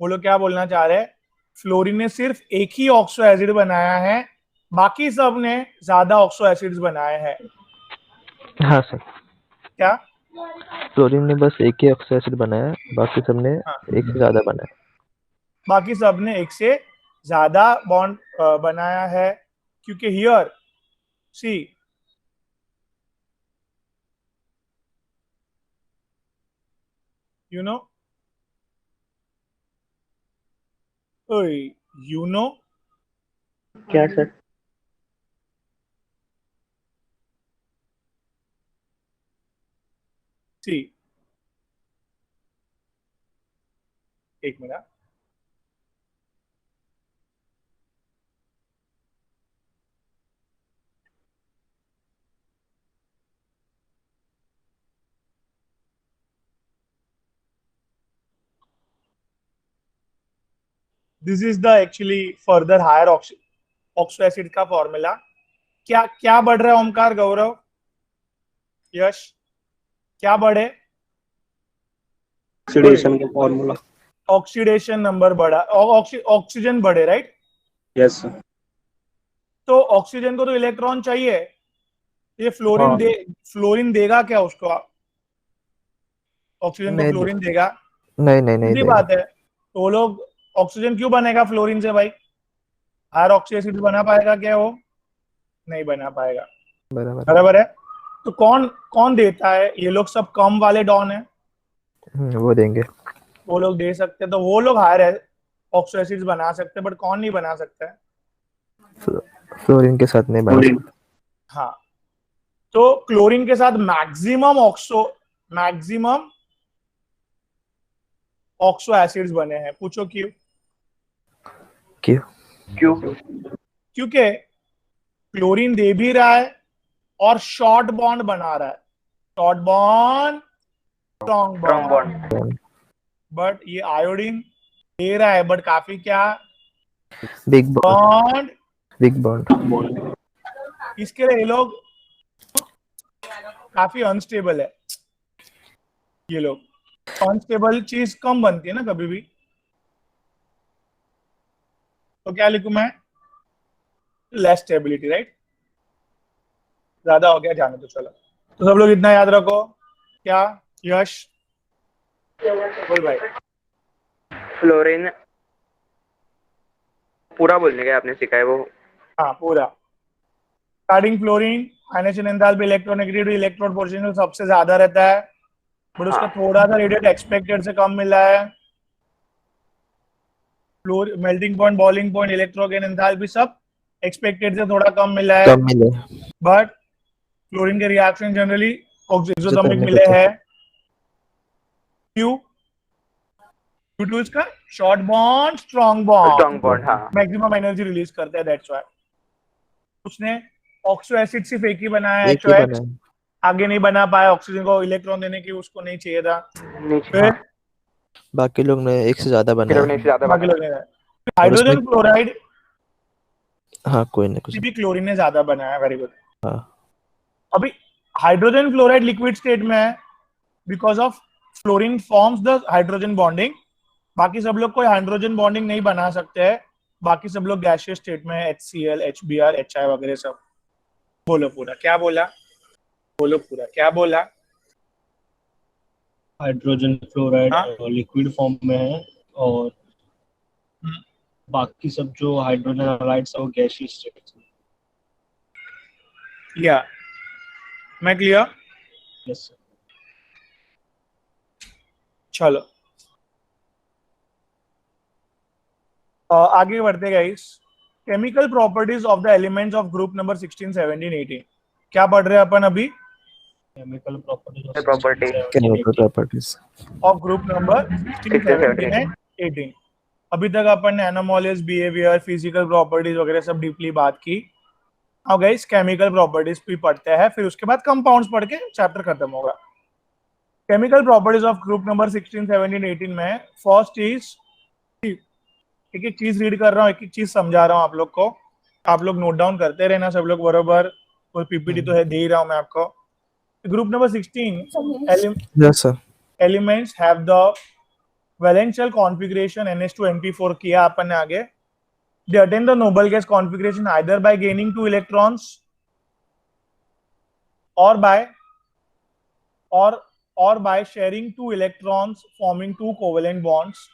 वो लोग क्या बोलना चाह रहे हैं? फ्लोरीन ने सिर्फ एक ही ऑक्सो एसिड बनाया है, बाकी सब ने ज्यादा ऑक्सो एसिड्स बनाए हैं। हाँ सर। क्या? फ्लोरीन ने बस एक ही ऑक्सो एसिड बनाया, बाकी सबने एक से ज्यादा बनाया। बाकी सब ने एक से ज्यादा बॉन्ड बनाया है, क्योंकि हियर सी you know क्या सर? सी एक मिनट, this is the actually further higher oxo acid का फॉर्मूला। क्या क्या बढ़ रहा है ओमकार, गौरव, यश? क्या बढ़े? ऑक्सीडेशन का फॉर्मूला। ऑक्सीडेशन नंबर बढ़ा, ऑक्सीजन बढ़े, राइट? Yes sir. तो ऑक्सीजन को तो इलेक्ट्रॉन चाहिए, ये फ्लोरीन फ्लोरीन देगा क्या उसको? ऑक्सीजन को फ्लोरीन देगा? नहीं बात है। तो वो लोग ऑक्सीजन क्यों बनेगा फ्लोरीन से भाई? हायर ऑक्सी एसिड बना पाएगा क्या वो? नहीं बना पाएगा। बराबर। बराबर है। तो कौन कौन देता है? ये लोग सब कम वाले डॉन है, वो देंगे। वो लोग दे सकते हैं, तो वो लोग हायर ऑक्सो एसिड्स बना सकते हैं, बट कौन नहीं बना सकता है? फ्लोरीन के साथ नहीं बना सकते। हाँ, तो क्लोरीन के साथ मैक्सिमम ऑक्सो एसिड्स बने हैं। पूछो क्यों? क्यों? क्यों? क्योंकि क्लोरीन दे भी रहा है और शॉर्ट बॉन्ड बना रहा है, short bond strong strong bond. Bond. But ये आयोडीन दे रहा है, बट काफी क्या? Big bond. Bond. Big bond. इसके लिए ये लोग काफी अनस्टेबल है। ये लोग अनस्टेबल चीज कम बनती है ना कभी भी। तो क्या लिखूं मैं? Less stability, right? ज्यादा हो गया, जाने तो चलो। तो सब लोग इतना याद रखो। क्या यश बोल भाई? फ्लोरीन पूरा बोलने का आपने सिखाया वो? हाँ पूरा। Starting fluorine ionization enthalpy electronegativity electrode potential सबसे ज्यादा रहता है, बट उसका थोड़ा सा रेडिएट एक्सपेक्टेड से कम मिला है। फ्लोर melting point, boiling point, electron gain enthalpy सब एक्सपेक्टेड से थोड़ा कम मिला है, कम मिले। बट फ्लोरीन के रिएक्शन जनरली एक्सोथर्मिक एक्सोथर्मिक मिले होते हैं। क्यों? ड्यू टू इसका short bond strong bond, strong bond. हाँ, मैक्सिमम एनर्जी रिलीज करता है, दैट्स व्हाई। उसने ऑक्सो एसिड सिर्फ एक ही बनाया, एक ही HOX, बना है। आगे नहीं बना पाया, ऑक्सीजन को इलेक्ट्रॉन देने की उसको नहीं चाहिए था। नीचे। फिर बाकी लोग ने एक से ज्यादा बनाया। किलोने से ज्यादा बाकी बना। लोग नहीं बनाया। हाइड्रोजन क्लोराइड हाँ, कोई ना कुछ। भी क्लोरीन ने ज्यादा बनाया। Very good. हाँ। अभी हाइड्रोजन क्लोराइड लिक्विड स्टेट में है because of fluorine forms the hydrogen bonding. बाकी सब लोग कोई हाइड्रोजन बॉन्डिंग नहीं बना सकते हैं, बाकी सब लोग गैसियस स्टेट में है, HCl, HBr, HI वगैरह सब। बोलो पूरा क्या बोला? बोलो पूरा क्या बोला? हाइड्रोजन फ्लोराइड हाँ? लिक्विड फॉर्म में है, और बाकी सब जो हाइड्रोजन हाइड्राइड्स है वो गैसियस स्टेट में। या मैं क्लियर? Yes sir. चलो आगे बढ़ते guys. Chemical properties of the elements of group number 16, 17, 18। क्या पढ़ रहे हैं अपन अभी? Chemical properties of Property. Chemical properties of group number 16, 17 and 18। अभी तक अपन ने एनोमोलियस बिहेवियर, फिजिकल प्रॉपर्टीज वगैरह सब डीपली बात की। अब गाइस केमिकल प्रॉपर्टीज भी पढ़ते हैं, फिर उसके बाद कंपाउंड्स पढ़ के चैप्टर खत्म होगा। Chemical properties of group number 16, 17, 18 में फर्स्ट इज, एक एक चीज रीड कर रहा हूँ, एक एक चीज समझा रहा हूँ आप लोग को, आप लोग नोट डाउन करते रहना सब लोग बरोबर। कोई PPT तो है दे ही रहा हूँ मैं आपको। Group number 16 yes sir. elements have the valential configuration NH2 NP4 किया अपन ने आगे। They attain the noble gas configuration either by gaining 2 electrons or by sharing 2 electrons forming 2 covalent bonds.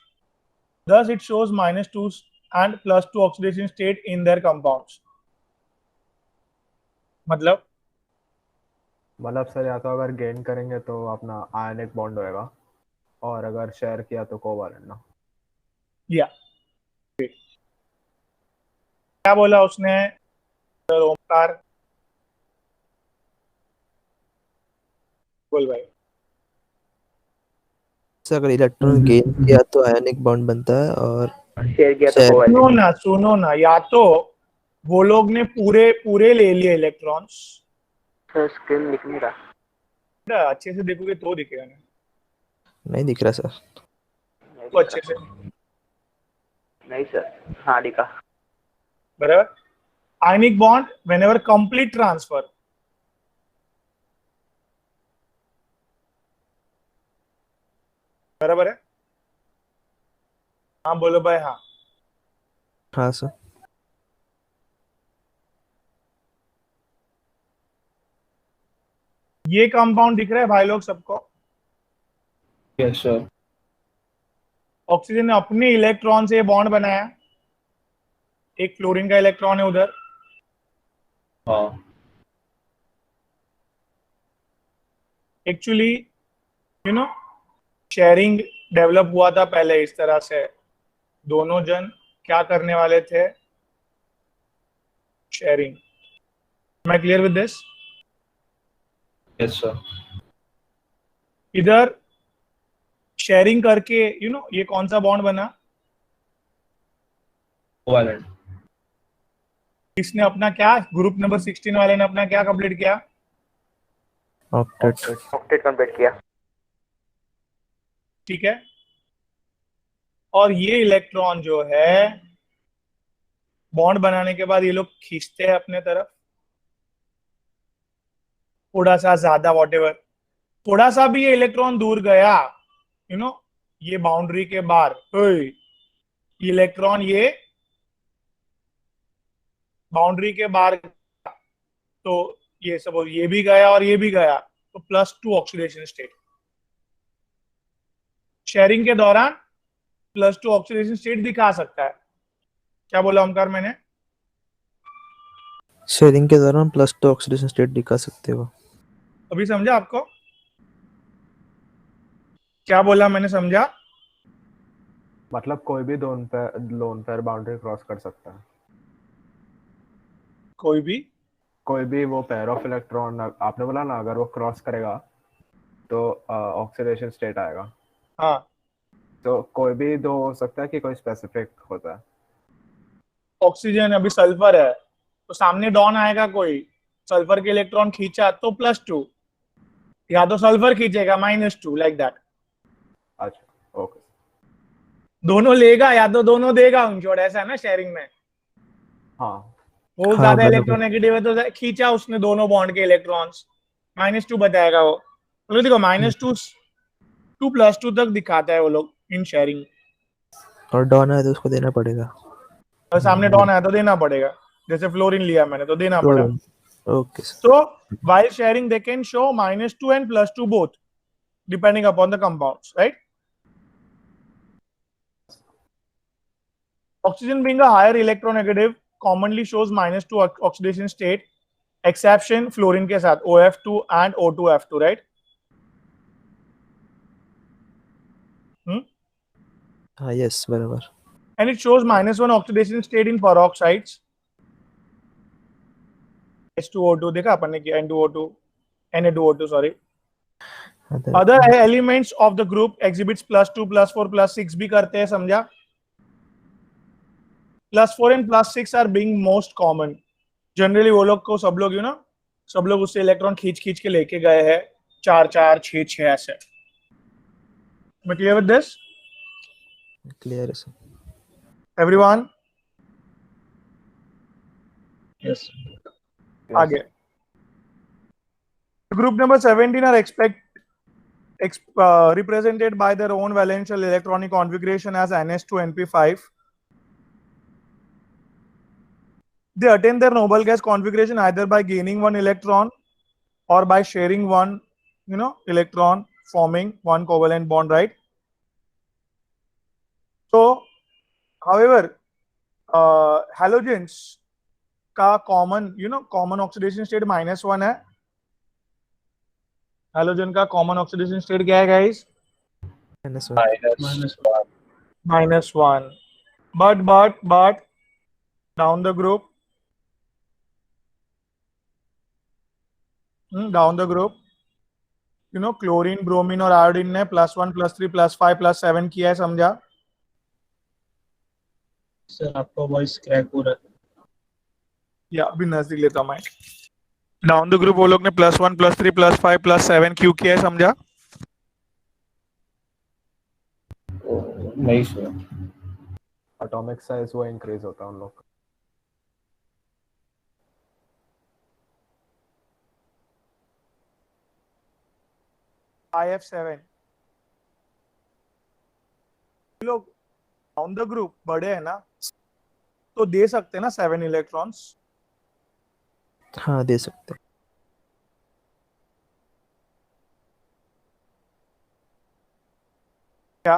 Thus it shows -2 and +2 oxidation state in their compounds. मतलब sir या तो अगर gain करेंगे तो अपना आयनिक बॉन्ड होएगा, और अगर शेयर किया तो कोवैलेंट ना। या क्या बोला उसने ओमकार? बोल भाई। अगर इलेक्ट्रॉन गेन किया तो आयनिक बॉन्ड बनता है, और शेयर किया तो Share. कोवैलेंट। सुनो ना, या तो वो लोग ने पूरे ले लिए इलेक्ट्रॉन्स। सर स्क्रीन दिख नहीं रहा। अच्छे से देखोगे तो दिखेगा ना। नहीं दिख रहा सर। तो अच्छे से नहीं सर, हाँ दिखा। बराबर। Ionic bond whenever complete transfer, बराबर है? हाँ बोलो भाई। हाँ हाँ सर। ये कंपाउंड दिख रहा है भाई लोग सबको? Yes sir. ऑक्सीजन ने अपने इलेक्ट्रॉन से बॉन्ड बनाया, एक फ्लोरीन का इलेक्ट्रॉन है उधर, हाँ actually you know sharing develop हुआ था पहले इस तरह से, दोनों जन क्या करने वाले थे, sharing. Am I clear with this? Yes sir. इधर शेयरिंग करके ये कौन सा बॉन्ड बना, कोवैलेंट। इसने अपना क्या, ग्रुप नंबर 16 वाले ने अपना क्या कंप्लीट किया, octet. ऑक्टेट कंप्लीट किया। ठीक है। और ये इलेक्ट्रॉन जो है बॉन्ड बनाने के बाद ये लोग खींचते हैं अपने तरफ थोड़ा सा ज्यादा, वॉटेवर, थोड़ा सा भी ये इलेक्ट्रॉन दूर गया ये बाउंड्री के बाहर, इलेक्ट्रॉन ये बाउंड्री के बाहर, तो ये सपोज ये भी गया और ये भी गया, तो +2 ऑक्सीडेशन स्टेट। शेयरिंग के दौरान +2 ऑक्सीडेशन स्टेट दिखा सकता है। क्या बोला ओमकार मैंने? शेयरिंग के दौरान +2 ऑक्सीडेशन स्टेट दिखा सकते हो। अभी समझा आपको क्या बोला मैंने, समझा? मतलब कोई भी लोन पेयर बाउंड्री क्रॉस कर सकता है। कोई भी वो पेयर ऑफ इलेक्ट्रॉन आपने बोला ना, अगर वो क्रॉस करेगा तो ऑक्सीडेशन स्टेट आएगा। हाँ, तो कोई भी दो हो सकता है कि कोई स्पेसिफिक होता है। ऑक्सीजन अभी सल्फर है तो सामने डॉन आएगा, कोई सल्फर के इलेक्ट्रॉन खींचा तो +2, या तो सल्फर खींचेगा -2, लाइक दैट। अच्छा ओके। दोनों लेगा या तो दोनों देगा उनचोड़, ऐसा है ना शेयरिंग में। हाँ वो हाँ, ज्यादा बराबर। इलेक्ट्रोनेगेटिव है तो खींचा उसने दोनों बॉन्ड के इलेक्ट्रॉन्स, -2 बताएगा वो। तो देखो -2 2 +2 तक दिखाता है वो लोग इन शेयरिंग। और डॉन है तो उसको देना पड़ेगा। और सामने डॉन आया तो देना पड़ेगा, जैसे फ्लोरीन लिया मैंने तो देना पड़ा। Okay sir. So while sharing they can show -2 and +2 both depending upon the compounds, right? Oxygen being a higher electronegative commonly shows -2 oxidation state, exception fluorine के साथ OF2 and O2F2, right? हाँ yes बराबर। And it shows -1 oxidation state in peroxides, H2O2 देखा अपन ने किया, N2O2 Na2O2 sorry. Other elements of the group exhibits +2 +4 +6 भी करते हैं, समझा? +4 and +6 are being most common. Generally वो लोग को सब लोग सब लोग उससे इलेक्ट्रॉन खींच खींच के लेके गए हैं, 4 4 6 6 ऐसे। मैं क्लियर विद दिस क्लियर है सर। एवरीवन? Yes. आगे group number 17 are represented by their own valential electronic configuration as NS2 np5. They attain their noble gas configuration either by gaining one electron or by sharing one electron, forming one covalent bond, right? So however halogens का common oxidation state -1 है। Halogen का common oxidation state क्या है guys? -1। but down the group chlorine, bromine और iodine ने +1 +3 +5 +7 किया है, समझा? सर आपका वॉइस क्रैक हो रहा है। या अभी नजदीक लेता हूं मैं। डाउन द ग्रुप वो लोग ने +1 +3 +5 +7 क्यों किया है, समझा? नहीं सर। एटॉमिक साइज वो इंक्रीज होता है उन लोग का। IF7 लोग डाउन द ग्रुप बड़े हैं ना, तो दे सकते हैं ना 7 इलेक्ट्रॉन्स। हाँ दे सकते हैं। क्या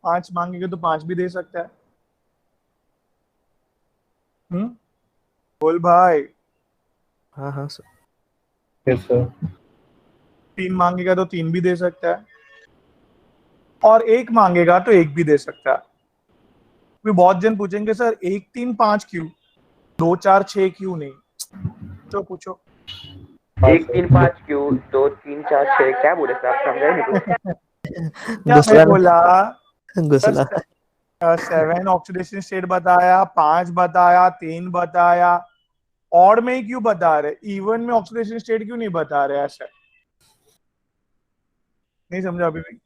5 मांगेंगे तो 5 भी दे सकता है, बोल भाई। हाँ हाँ सर। Yes sir. 3 मांगेगा तो 3 भी दे सकता है, और 1 मांगेगा तो 1 भी दे सकता है। भी बहुत जन पूछेंगे सर 1 3 5 क्यों, 2 4 6 क्यों नहीं? तो पूछो। हाँ 1 सर। 3 5 क्यों, 2 3 4 6 क्या बोले सर, आप समझे नहीं कुछ? क्या मैं घुसला बोला? ना, घुसला। 7 ऑक्सीडेशन स्टेट बताया, 5 बताया, 3 बताया। ऑड में ही क्यों बता रहे, इवन में ऑक्सीडेशन स्टेट क्यों नहीं बता रहे? ऐसा नहीं समझा अभी भी?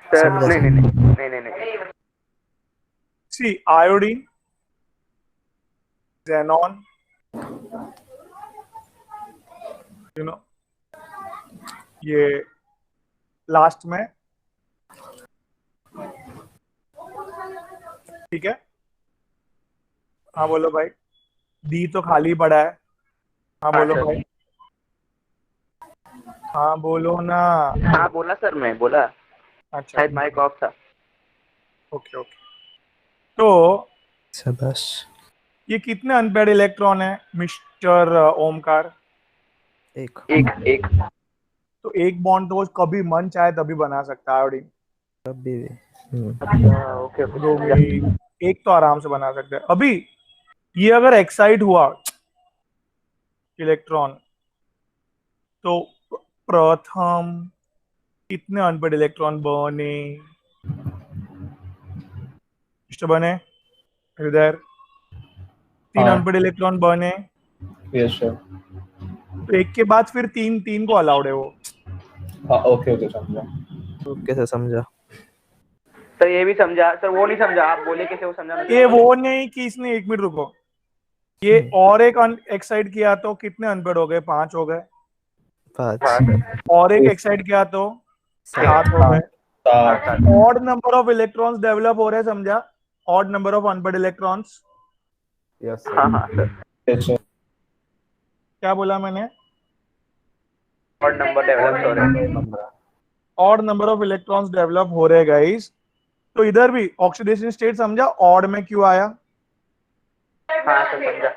सर समझा नहीं सर। नहीं नहीं नहीं नहीं नहीं। सी आयोडीन, xenon, यू नो, ये लास्ट में, ठीक है। हाँ बोलो भाई। डी तो खाली पड़ा है। हाँ हाँ बोलो सर। भाई। हाँ बोलो ना। हाँ बोला सर, मैं बोला, अच्छा, शायद माइक ऑफ था। Okay okay. तो शाबाश। ये कितने अनपेड इलेक्ट्रॉन है मिस्टर ओमकार? एक। एक एक। तो एक बॉन्ड तो कभी मन चाहे तभी बना सकता है आयोडीन। कभी भी। अच्छा ओके ओके समझा। ब्रोमीन एक तो आराम से बना सकते हैं। अभी ये अगर एक्साइट हुआ इलेक्ट्रॉन, तो प्रथम कितने अनपेड इलेक्ट्रॉन बने? मिस्टर बने इधर, 3 हाँ। अनपेड इलेक्ट्रॉन बने। Yes sir. तो एक के बाद फिर 3 3 को अलाउड है वो। हाँ ओके ओके समझा। ओके सर, समझा। सर ये भी समझा सर, वो नहीं समझा, आप बोले कैसे वो समझा ये मैं। वो नहीं कि इसने, 1 मिनट रुको, ये और एक एक्साइट किया तो कितने अनपेड हो गए? 5 हो गए। 5। हाँ सर। और एक एक्साइट किया तो 7 हो गए। हाँ सात। Sir. Odd number of electrons develop हो रहे हैं, समझा? Odd number of unpaired electrons. Yes हाँ सर। हाँ सर। Yes sir. क्या बोला मैंने? और नंबर डेवलप हो रहे हैं। बन रहा है। Odd number of electrons develop हो रहे गाइस। तो इधर भी ऑक्सीडेशन स्टेट समझा ऑड में क्यों आया? हाँ सर समझा।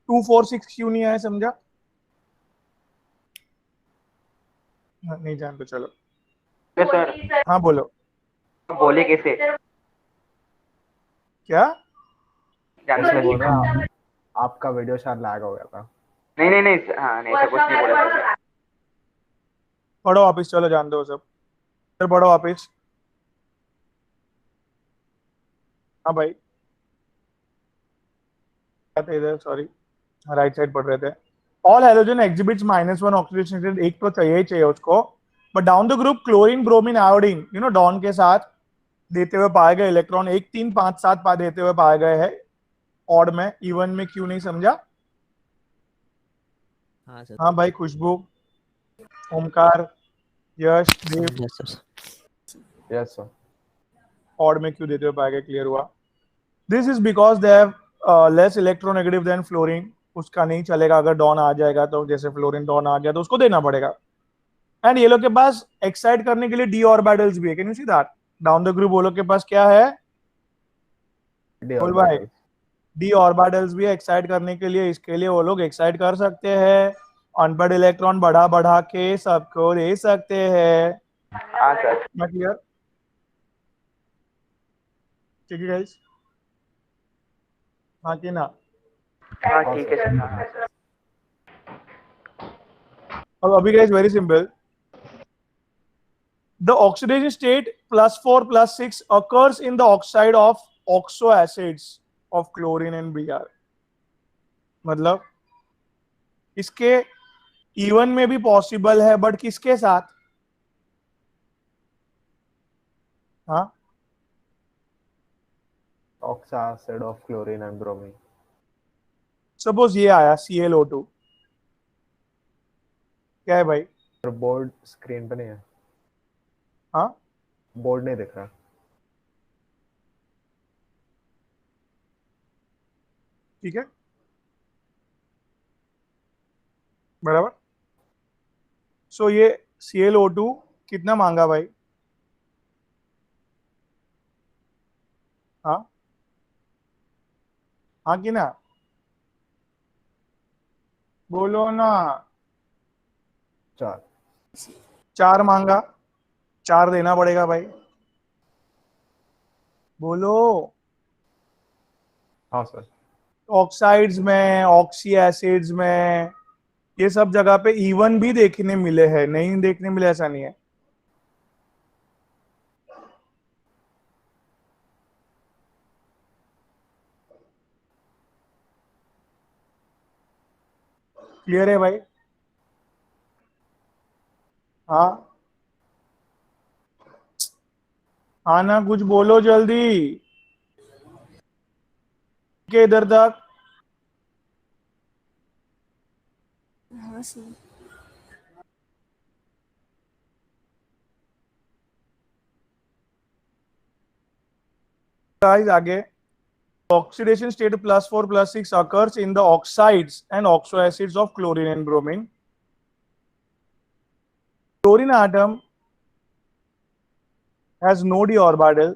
2 4 6 क्यों नहीं आया? समझा? हाँ, नहीं जान तो चलो। Okay sir. हाँ बोलो। बोले कैसे क्या? जानते ऐसे हैं? बोल रहा आपका वीडियो शायद लैग हो गया था। नहीं नहीं नहीं, हाँ नहीं सर, कुछ नहीं बोला सर मैं। पढ़ो वापिस, चलो जान दो सब। फिर पढ़ो वापिस। हाँ भाई, क्या थे इधर, सॉरी, राइट साइड पढ़ रहे थे। All halogen exhibits -1 oxidation state, एक तो चाहिए ही चाहिए उसको। But down the group chlorine bromine iodine, you know, डॉन के साथ देते हुए पाए गए इलेक्ट्रॉन 1 3 5 7 पा देते हुए पाए गए हैं ऑड में, इवन में क्यों नहीं? समझा? हाँ सर। हाँ भाई, खुशबू, ओमकार, यश, देव, समझा सर। Yes sir. ऑड में क्यों देते हुए पाए गए? क्लियर हुआ? This is because they have less electronegative than fluorine. उसका नहीं चलेगा, अगर डॉन आ जाएगा तो, जैसे फ्लोरीन डॉन आ गया तो उसको देना पड़ेगा। एंड ये लोग के पास एक्साइट करने के लिए डी ऑर्बिटल्स भी है। Can you see that? Down the group वो लोग के पास क्या है? डी बोल भाई। ऑर्बिटल। डी ऑर्बिटल्स भी एक्साइट करने के लिए, इसके लिए वो लोग एक्साइट कर सकते हैं। अनपेड इलेक्ट्रॉन बढ़ा बढ़ा के सबको दे सकते हैं। हाँ सर। मैं क्लियर? ठीक है गाइस? हाँ कि ना? हाँ ठीक है सर। हाँ हाँ सर। अब अभी guys very simple. The oxidation state +4 +6 occurs in the oxide of oxo acids of chlorine and Br. मतलब इसके इवन में भी पॉसिबल है, बट किसके साथ? हाँ, oxo acid of chlorine and bromine. Suppose ये आया ClO2, क्या है भाई? और बोर्ड स्क्रीन पे नहीं है, हाँ, बोर्ड नहीं दिख रहा। ठीक है, बराबर। सो ये ClO2 कितना मांगा भाई? हाँ, हाँ कि ना? बोलो ना। 4। 4 मांगा, 4 देना पड़ेगा भाई। बोलो। हाँ सर। ऑक्साइड्स में, ऑक्सी एसिड्स में, ये सब जगह पे इवन भी देखने मिले हैं, नहीं देखने मिले ऐसा नहीं है। क्लियर है भाई? हाँ हाँ ना, कुछ बोलो जल्दी के इधर तक। हाँ सर। गाइस आगे, oxidation state +4 +6 occurs in the oxides and oxoacids of chlorine and bromine. Chlorine atom has no d orbital,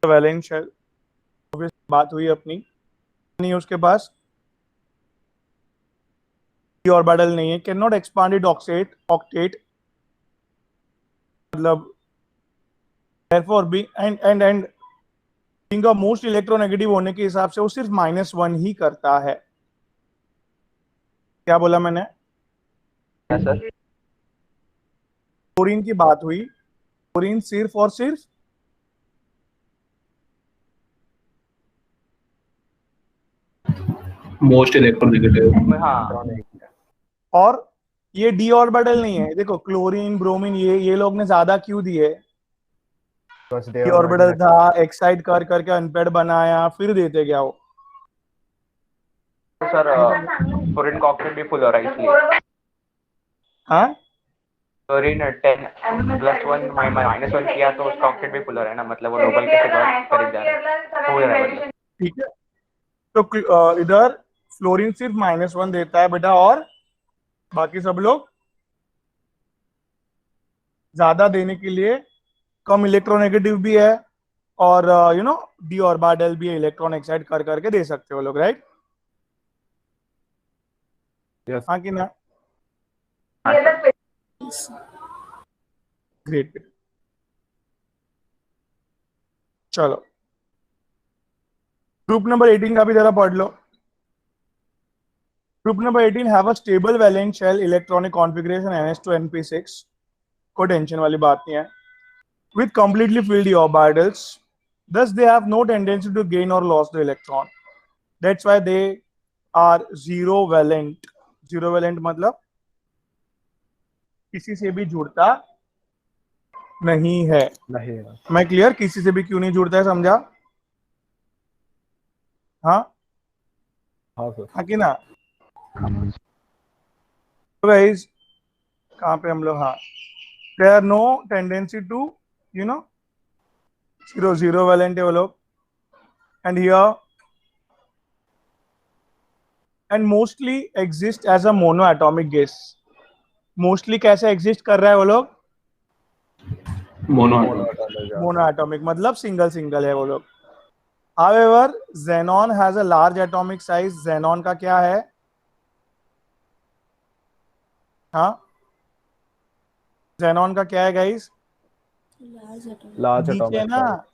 valence shell, बात हुई अपनी, नहीं उसके पास d orbital नहीं है, cannot expanded octet, मतलब therefore be and being a most electronegative होने के हिसाब से वो सिर्फ -1 ही करता है। क्या बोला मैंने? सर क्लोरीन की बात हुई, क्लोरीन सिर्फ और सिर्फ मोस्ट इलेक्ट्रोनेगेटिव। हाँ और ये डी ऑर्बिटल नहीं है। देखो क्लोरीन ब्रोमीन ये लोग ने ज्यादा क्यों दिए? बस डी ऑर्बिटल था, एक्साइड कर करके अनपेड बनाया, फिर देते क्या वो? तो सर फ्लोरीन का ऑक्साइड भी फुल हो रहा है इसलिए। हाँ फ्लोरीन 10 +1 -1 किया तो उसका ऑक्साइड भी फुल हो रहा है ना, मतलब वो नोबल के बहुत करीब जा रहा है, हो रहा है मतलब। ठीक है, तो इधर फ्लोरीन सिर्फ -1 देता है बेटा, और बाकी सब लोग ज्यादा देने के लिए कम इलेक्ट्रोनेगेटिव भी है, और डी ऑर्बिटल भी है, इलेक्ट्रॉन एक्साइड कर करके दे सकते हो लोग, राइट? यस। हाँ कि ना? ग्रेट। चलो ग्रुप नंबर 18 का भी जरा पढ़ लो। Group number 18 have a stable valence shell electronic configuration NH2 NP6, कोई टेंशन वाली बात नहीं है, with completely filled d orbitals, thus they have no tendency to gain or lose the electron, that's why they are zero valent। zero valent मतलब किसी से भी जुड़ता नहीं है। नहीं है। मैं क्लियर? किसी से भी क्यों नहीं जुड़ता है, समझा? हाँ हाँ सर। हाँ कि ना? गाइस कहाँ पे हम लोग? हाँ, there are no tendency to zero valent है वो लोग, and here and mostly exist as a monoatomic gas। Mostly कैसे एग्जिस्ट कर रहा है वो लोग? मोनोएटॉमिक मतलब सिंगल सिंगल है वो लोग। However, xenon has a large atomic size। xenon का क्या है? हाँ, xenon का क्या है गाइस? लार्ज नीचे एटॉमिक ना,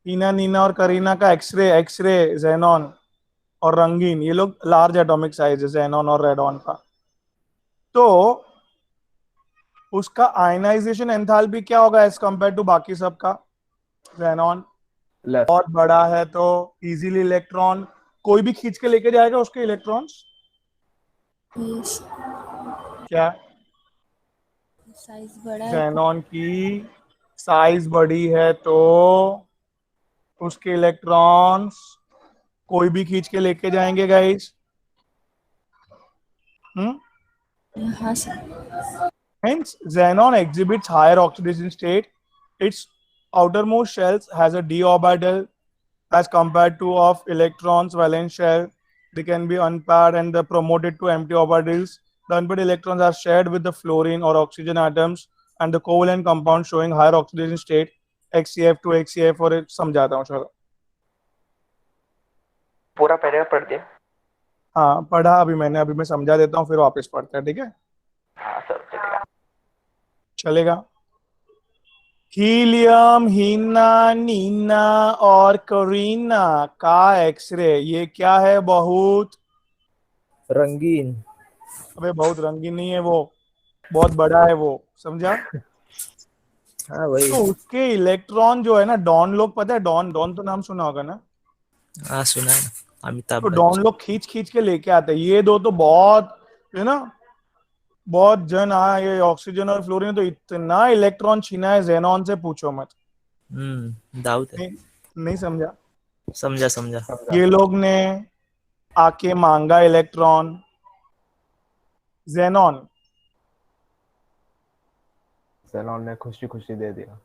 टीना नीना और करीना का एक्सरे xenon और रंगीन, ये लोग लार्ज एटॉमिक साइज है xenon और रेडॉन का। तो उसका आयनाइजेशन एंथैल्पी क्या होगा एज कंपेयर टू बाकी सबका? xenon less. बहुत बड़ा है तो इजीली इलेक्ट्रॉन कोई भी खींच के लेके जाएगा उसके इलेक्ट्रॉन्स। यस। क्या? साइज बड़ा है। xenon की साइज बड़ी है तो उसके इलेक्ट्रॉन्स कोई भी खींच के लेके जाएंगे गाइस। हाँ sir. Hence, xenon exhibits higher oxidation state. Its outermost shells has a d orbital as compared to of electrons valence shell. They can be unpaired and promoted to empty orbitals. The unpaired electrons are shared with the fluorine or oxygen atoms and the covalent compound showing higher oxidation state, XCF to XCF, और समझाता हूँ चलो। पूरा paragraph पढ़ दिया। हाँ पढ़ा अभी मैंने, अभी मैं समझा देता हूँ फिर वापस पढ़ते हैं, ठीक है? हाँ सर चलेगा। चलेगा। हीलियम, हीना, नीना और करीना का एक्सरे, ये क्या है? बहुत रंगीन। अबे बहुत रंगीन नहीं है वो, बहुत बड़ा है वो, समझा? हाँ वही। तो उसके इलेक्ट्रॉन जो है ना, डॉन लोग, पता है डॉन? डॉन तो नाम सुना होगा ना? हाँ सुना है ना, अमिताभ तो डॉन बच्चन। लोग खींच खींच के लेके आते हैं, ये दो तो बहुत है ना, बहुत जन। हाँ ये ऑक्सीजन और फ्लोरीन तो इतना इलेक्ट्रॉन छीना है जेनॉन से, पूछो मत। दाऊद है। नहीं, नहीं समझा? समझा समझा। ये लोग ने आके मांगा इलेक्ट्रॉन, जेनॉन सेलॉन ने खुशी खुशी दे दिया।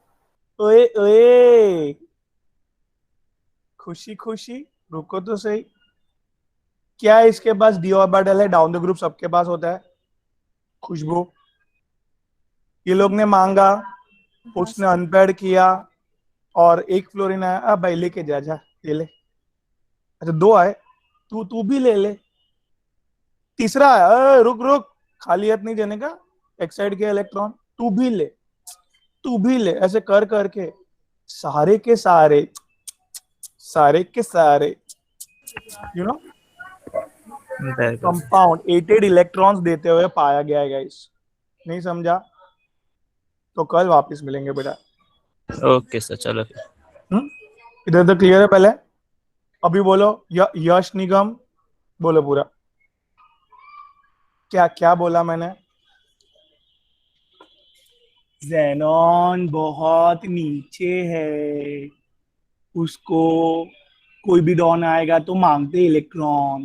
ओए ओए, खुशी खुशी, रुको तो सही। क्या इसके पास डी ऑर्बिटल है? डाउन द ग्रुप सबके पास होता है। खुशबू, ये लोग ने मांगा, हाँ उसने सर। अनपेड किया और एक फ्लोरीन आया। अब भाई लेके जा, जा ये ले। अच्छा दो आए, तू तू भी ले ले। तीसरा आया, रुक रुक, खाली हाथ नहीं देने का, एक्साइड के इलेक्ट्रॉन, तू भी ले, तू भी ले। ऐसे कर करके सारे के सारे, सारे के सारे, यू नो, कंपाउंड 88 इलेक्ट्रॉन्स देते हुए पाया गया है गाइस। नहीं समझा तो कल वापस मिलेंगे बेटा। ओके सर, चलो फिर। इधर तो क्लियर है पहले? अभी बोलो यश निगम, बोलो पूरा। क्या क्या बोला मैंने? जेनॉन बहुत नीचे है, उसको कोई भी डॉन आएगा तो मांगते इलेक्ट्रॉन,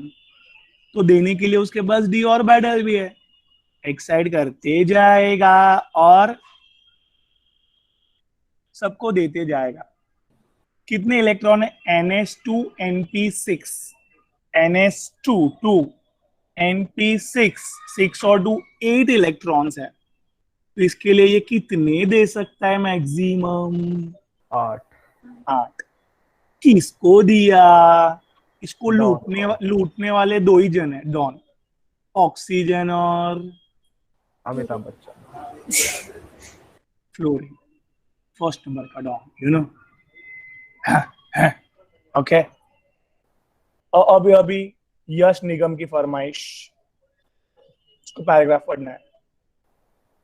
तो देने के लिए उसके पास डी ऑर्बिटल भी है, एक्साइड करते जाएगा और सबको देते जाएगा। कितने इलेक्ट्रॉन है? NH2 NP6, NH2 2 NP6 6 और 2 8 इलेक्ट्रॉन्स है। तो इसके लिए ये कितने दे सकता है मैक्सिमम? 8। 8। किसको दिया? इसको डॉन लूटने वाले दो ही जन है, डॉन, ऑक्सीजन और Amitabh Bachchan. Fluorine. First number का डॉन, यू नो। ओके, और अभी अभी यश निगम की फरमाइश, इसको पैराग्राफ पढ़ना है।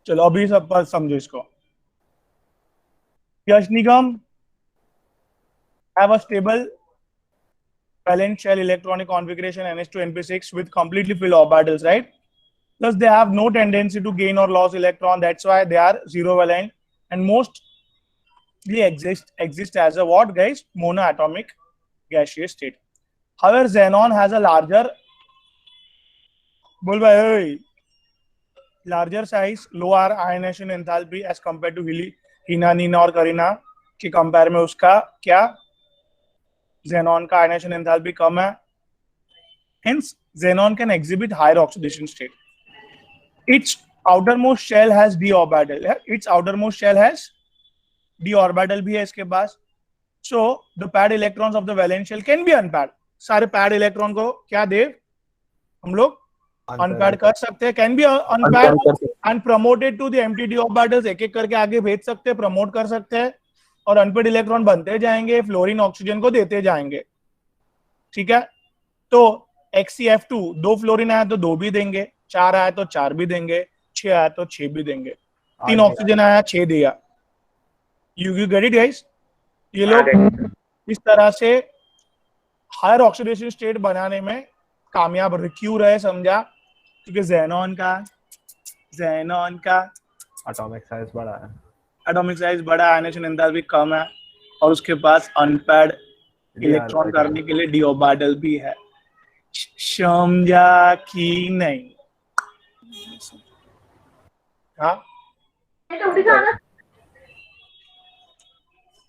चलो अभी सब पर समझो इसको। यश निगम have a stable valence shell electronic configuration NH2 NP6 with completely filled orbitals, right? Plus they have no tendency to gain or lose electron, that's why they are zero valent and mostly exist as a what guys? Monoatomic gaseous state. However, xenon has a larger, बोल भाई, larger size, lower ionization enthalpy as compared to हीना, नीना और करीना के compare में उसका क्या? xenon का ionization enthalpy कम है, hence xenon can exhibit higher oxidation state. Its outermost shell has d orbital, its outermost shell has d orbital भी है इसके पास, so the paired electrons of the valence shell can be unpaired. सारे paired electron को क्या दे हम लोग? unpaired कर सकते हैं, can be unpaired and promoted to the empty d orbitals, एक एक करके आगे भेज सकते हैं, प्रमोट कर सकते हैं और अनपेड इलेक्ट्रॉन बनते जाएंगे, फ्लोरीन ऑक्सीजन को देते जाएंगे, ठीक है? तो XCF2 दो फ्लोरीन आया तो दो भी देंगे, 4 आया तो 4 भी देंगे, 6 आया तो 6 भी देंगे, 3 ऑक्सीजन आया 6 दिया। You get it guys? ये लोग इस तरह से हायर ऑक्सीडेशन स्टेट बनाने में कामयाब क्यों रहे, समझा? क्योंकि जेनॉन का एटॉमिक साइज बड़ा है, एटॉमिक साइज बड़ा, आयनाइजेशन एंथैल्पी कम है और उसके पास अनपैड इलेक्ट्रॉन करने के लिए डी ऑर्बिटल भी है। समझा कि नहीं? हाँ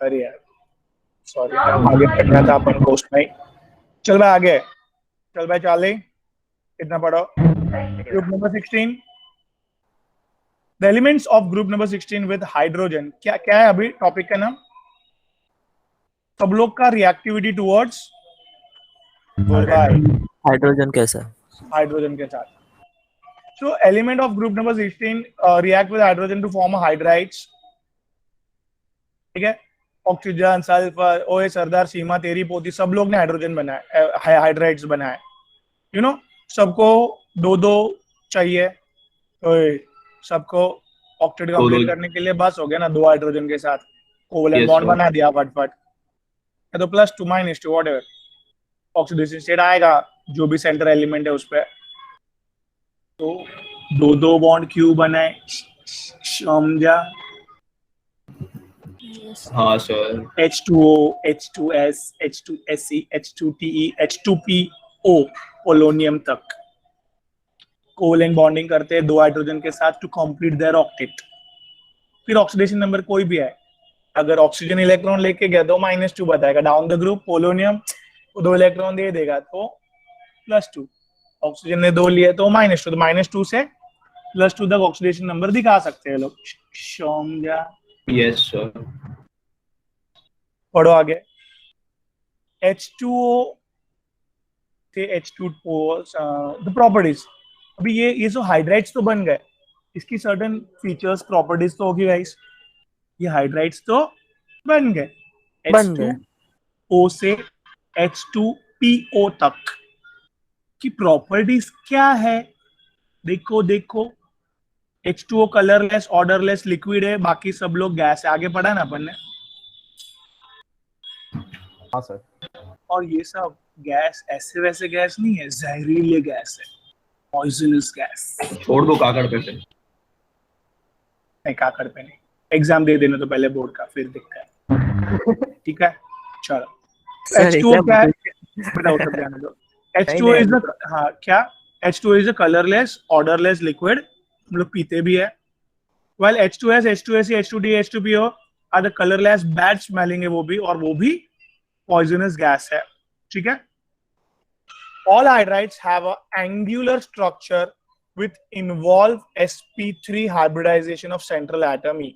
अरे यार सॉरी, आगे पढ़ना था अपन पोस्ट में। चल भाई आगे, चल भाई चाले, कितना पढ़ो? Group number 16, the elements of group number 16 with hydrogen, क्या क्या है अभी टॉपिक का नाम? सब लोग का रिएक्टिविटी टुवर्ड्स बोल भाई हाइड्रोजन कैसा है? हाइड्रोजन के साथ. So element of group number 16 react with hydrogen to form hydrides. ठीक है. ऑक्सीजन, सल्फर, ओए सरदार, सीमा, तेरी पोती, सब लोग ने हाइड्रोजन बनाया, हाइड्राइड्स बनाए. यू नो, सबको दो दो चाहिए. ओए, सबको ऑक्टेट कंप्लीट करने के लिए बस हो गया ना, 2 हाइड्रोजन के साथ कोवलेंट बॉन्ड बना दिया फटफट. तो +2 -2 व्हाटएवर ऑक्सीडेशन स्टेट आएगा जो भी सेंटर एलिमेंट है उस पे. तो दो दो बॉन्ड क्यों बनाए समझा. Yes. हाँ sir. H2O, H2S, H2Se, H2Te, H2PO polonium तक कोवलेंट बॉन्डिंग करते हैं 2 हाइड्रोजन के साथ टू कंप्लीट देयर ऑक्टेट. फिर ऑक्सीडेशन नंबर कोई भी है, अगर ऑक्सीजन इलेक्ट्रॉन लेके गया तो -2 बताएगा. Down the group polonium 2 electron दे देगा तो +2. ऑक्सीजन ने 2 लिए तो -2. तो -2 से +2 तक ऑक्सीडेशन नंबर दिखा सकते हैं लोग. समझा. Yes sir. पढ़ो आगे. H2O से H2O द प्रॉपर्टीज. अभी ये जो हाइड्राइड्स तो बन गए, इसकी सर्टेन फीचर्स प्रॉपर्टीज तो होगी गाइस. ये हाइड्राइड्स तो बन गए. बन गए. H2O से H2PO तक की प्रॉपर्टीज क्या है? देखो देखो. H2O कलरलेस, ऑर्डरलेस लिक्विड है, बाकी सब लोग गैस है. आगे पढ़ा ना अपन ने. हाँ सर. और ये सब गैस ऐसे वैसे गैस नहीं है, जहरीले गैस है, पॉइजनस गैस. छोड़ दो काकड़ पे से. नहीं, काकड़ पे नहीं. एग्जाम दे देने तो पहले बोर्ड का, फिर दिक्कत है. ठीक है, चलो. H2O क्या है बताओ, सब जाने दो. H2O इज द, हाँ क्या, H2O is a colourless, odourless liquid. हम लोग पीते भी है. while H2S, H2Se, H2T, H2PO are the colourless, bad smelling है वो भी, और वो भी पॉइजनस गैस है. ठीक है. All hydrides have a angular structure with involved sp3 hybridization of central atom E.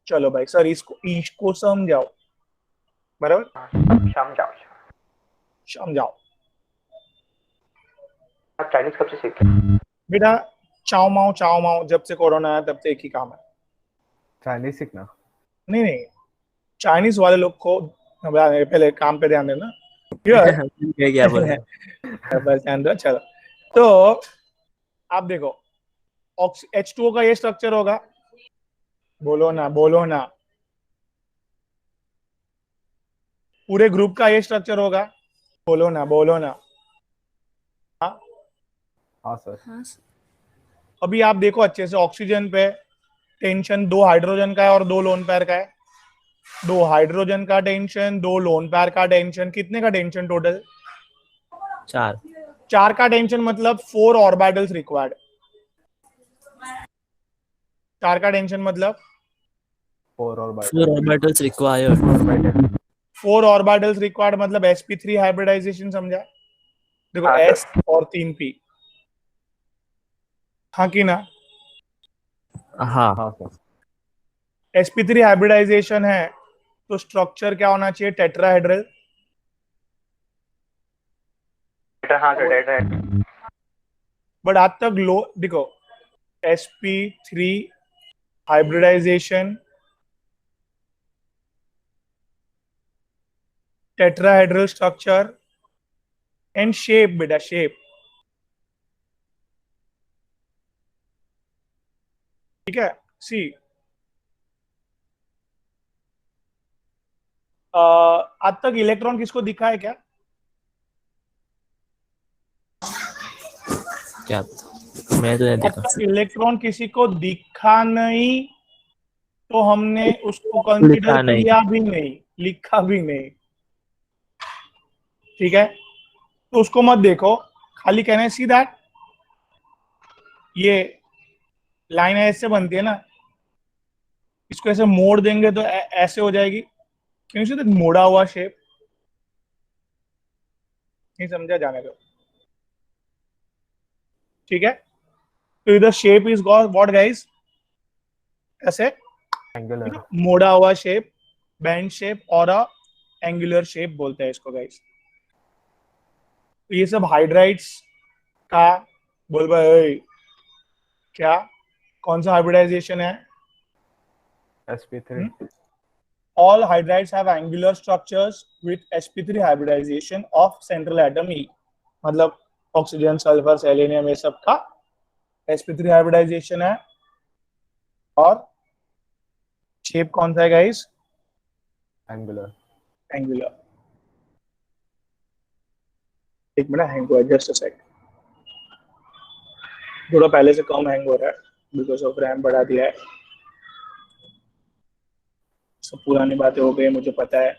चलो भाई सर, इसको समझाओ. बराबर, समझाओ. आप चाइनीज कब से सीखे? बेटा चाओ माओ जब से कोरोना आया तब से एक ही काम है. चाइनीज सीखना. नहीं, चाइनीज वाले लोग को पहले काम पे ध्यान देना. क्या बोल रहे हैं? बस ध्यान दो. चलो, तो आप देखो, H2O का ये स्ट्रक्चर होगा. बोलो ना. पूरे ग्रुप का ये स्ट्रक्चर होगा. बोलो ना. हाँ सर. हाँ सर. अभी आप देखो अच्छे से, ऑक्सीजन पे टेंशन 2 हाइड्रोजन का है और 2 लोन पेयर का है. 2 हाइड्रोजन का टेंशन, 2 लोन पेयर का टेंशन. कितने का टेंशन टोटल? 4 का टेंशन मतलब 4 ऑर्बिटल्स रिक्वायर्ड. 4 का टेंशन मतलब 4 orbitals required. 4 ऑर्बिटल्स रिक्वायर्ड मतलब sp3 हाइब्रिडाइजेशन. समझा? देखो s और 3 p. हाँ कि ना? हाँ. हाँ सर. sp3 हाइब्रिडाइजेशन है तो स्ट्रक्चर क्या होना चाहिए? टेट्राहेड्रल. हाँ सर, टेट्राहेड्रल. बट आज तक देखो, sp3 hybridization, tetrahedral structure and shape. बेटा शेप. ठीक है. सी, आज तक इलेक्ट्रॉन किसको दिखा है क्या? क्या? मैं तो नहीं आज देखा. तक इलेक्ट्रॉन किसी को दिखा नहीं, तो हमने उसको लिखा कंसीडर नहीं. किया भी नहीं, लिखा भी नहीं. ठीक है. तो उसको मत देखो, खाली कहना सी दैट ये लाइन ऐसे बनती है ना, इसको ऐसे मोड़ देंगे तो ऐसे हो जाएगी. क्यों से मोड़ा हुआ शेप? नहीं समझा, जाने दो. ठीक है. तो इधर शेप इज व्हाट गाइस? ऐसे एंगुलर. मोड़ा हुआ शेप, बैंड शेप और एंगुलर शेप बोलते हैं इसको गाइस. तो ये सब हाइड्राइड्स का बोल भाई क्या कौन सा हाइब्रिडाइजेशन है? sp3 All hydrides have angular structures with sp3 hybridization of central atom E. मतलब ऑक्सीजन, सल्फर, सेलेनियम ये सब का sp3 हाइब्रिडाइजेशन है। और शेप कौन सा है गाइस? एंगुलर। एंगुलर। एक मिनट, हैंग हुआ, जस्ट अ सेक, थोड़ा पहले से कम हैंग हो रहा है बिकॉज ऑफ रैम बढ़ा दिया है। सब पुरानी बातें हो गई, मुझे पता है।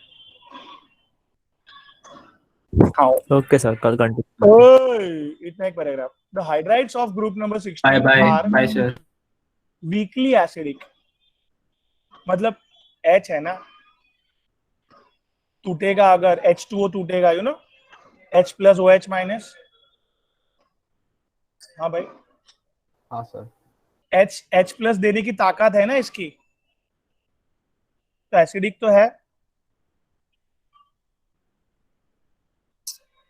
हाँ, Okay, sir. Call continue. ओए, इतना एक paragraph. The hydrides of group number 16 are by sir. Weakly acidic. मतलब H है ना, टूटेगा अगर H2O टूटेगा, you know, H plus OH minus. हाँ भाई, हाँ सर। H प्लस देने की ताकत है ना इसकी, तो एसिडिक तो है।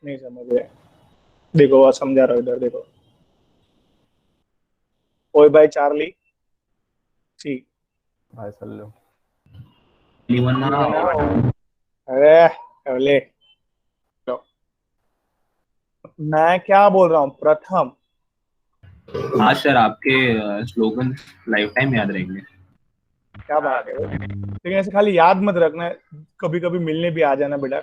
नहीं समझ रहे, देखो वो समझा रहा हूँ, इधर देखो। ओए बाय चार्ली सी। भाई सल्लू। अरे अगले, मैं क्या बोल रहा हूँ? प्रथम। हाँ सर, आपके स्लोगन लाइफ टाइम याद रहेंगे। क्या बात है, लेकिन ऐसे खाली याद मत रखना, कभी कभी मिलने भी आ जाना बेटा।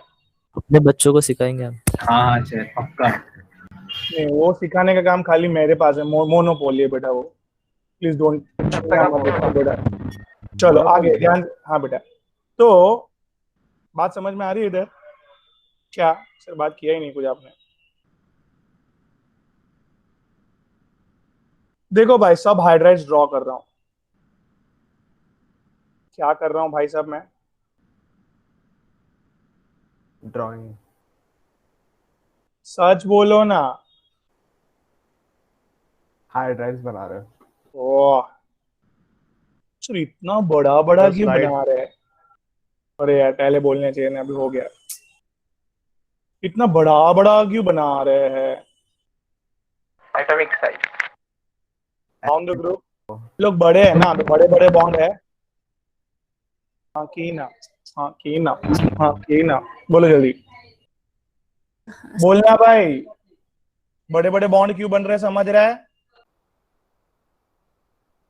अपने बच्चों को सिखाएंगे हम। हाँ हाँ सर, पक्का। नहीं, वो सिखाने का काम खाली मेरे पास है, मोनोपोली है बेटा वो। प्लीज डोंट बेटा। चलो आगे ध्यान। हाँ बेटा, तो बात समझ में आ रही है इधर? क्या सर, बात किया ही नहीं कुछ आपने। देखो भाई, सब हाइड्राइड्स ड्रॉ कर रहा हूं। क्या कर रहा हूं भाई साहब मैं? ड्राइंग। सच बोलो ना। हाइड्राइड्स बना रहे हो। ओह सर, इतना बड़ा बड़ा तो क्यों slide- बना रहे हैं? अरे यार, पहले बोलने चाहिए ना, अभी हो गया। इतना बड़ा बड़ा क्यों बना रहे हैं? Atomic size. Down the group लोग बड़े हैं ना, अभी बड़े बड़े बॉन्ड है। हाँ की ना, हाँ की ना, हाँ की ना, बोलो जल्दी बोलना भाई। बड़े बड़े बॉन्ड क्यों बन रहे हैं, समझ रहा है?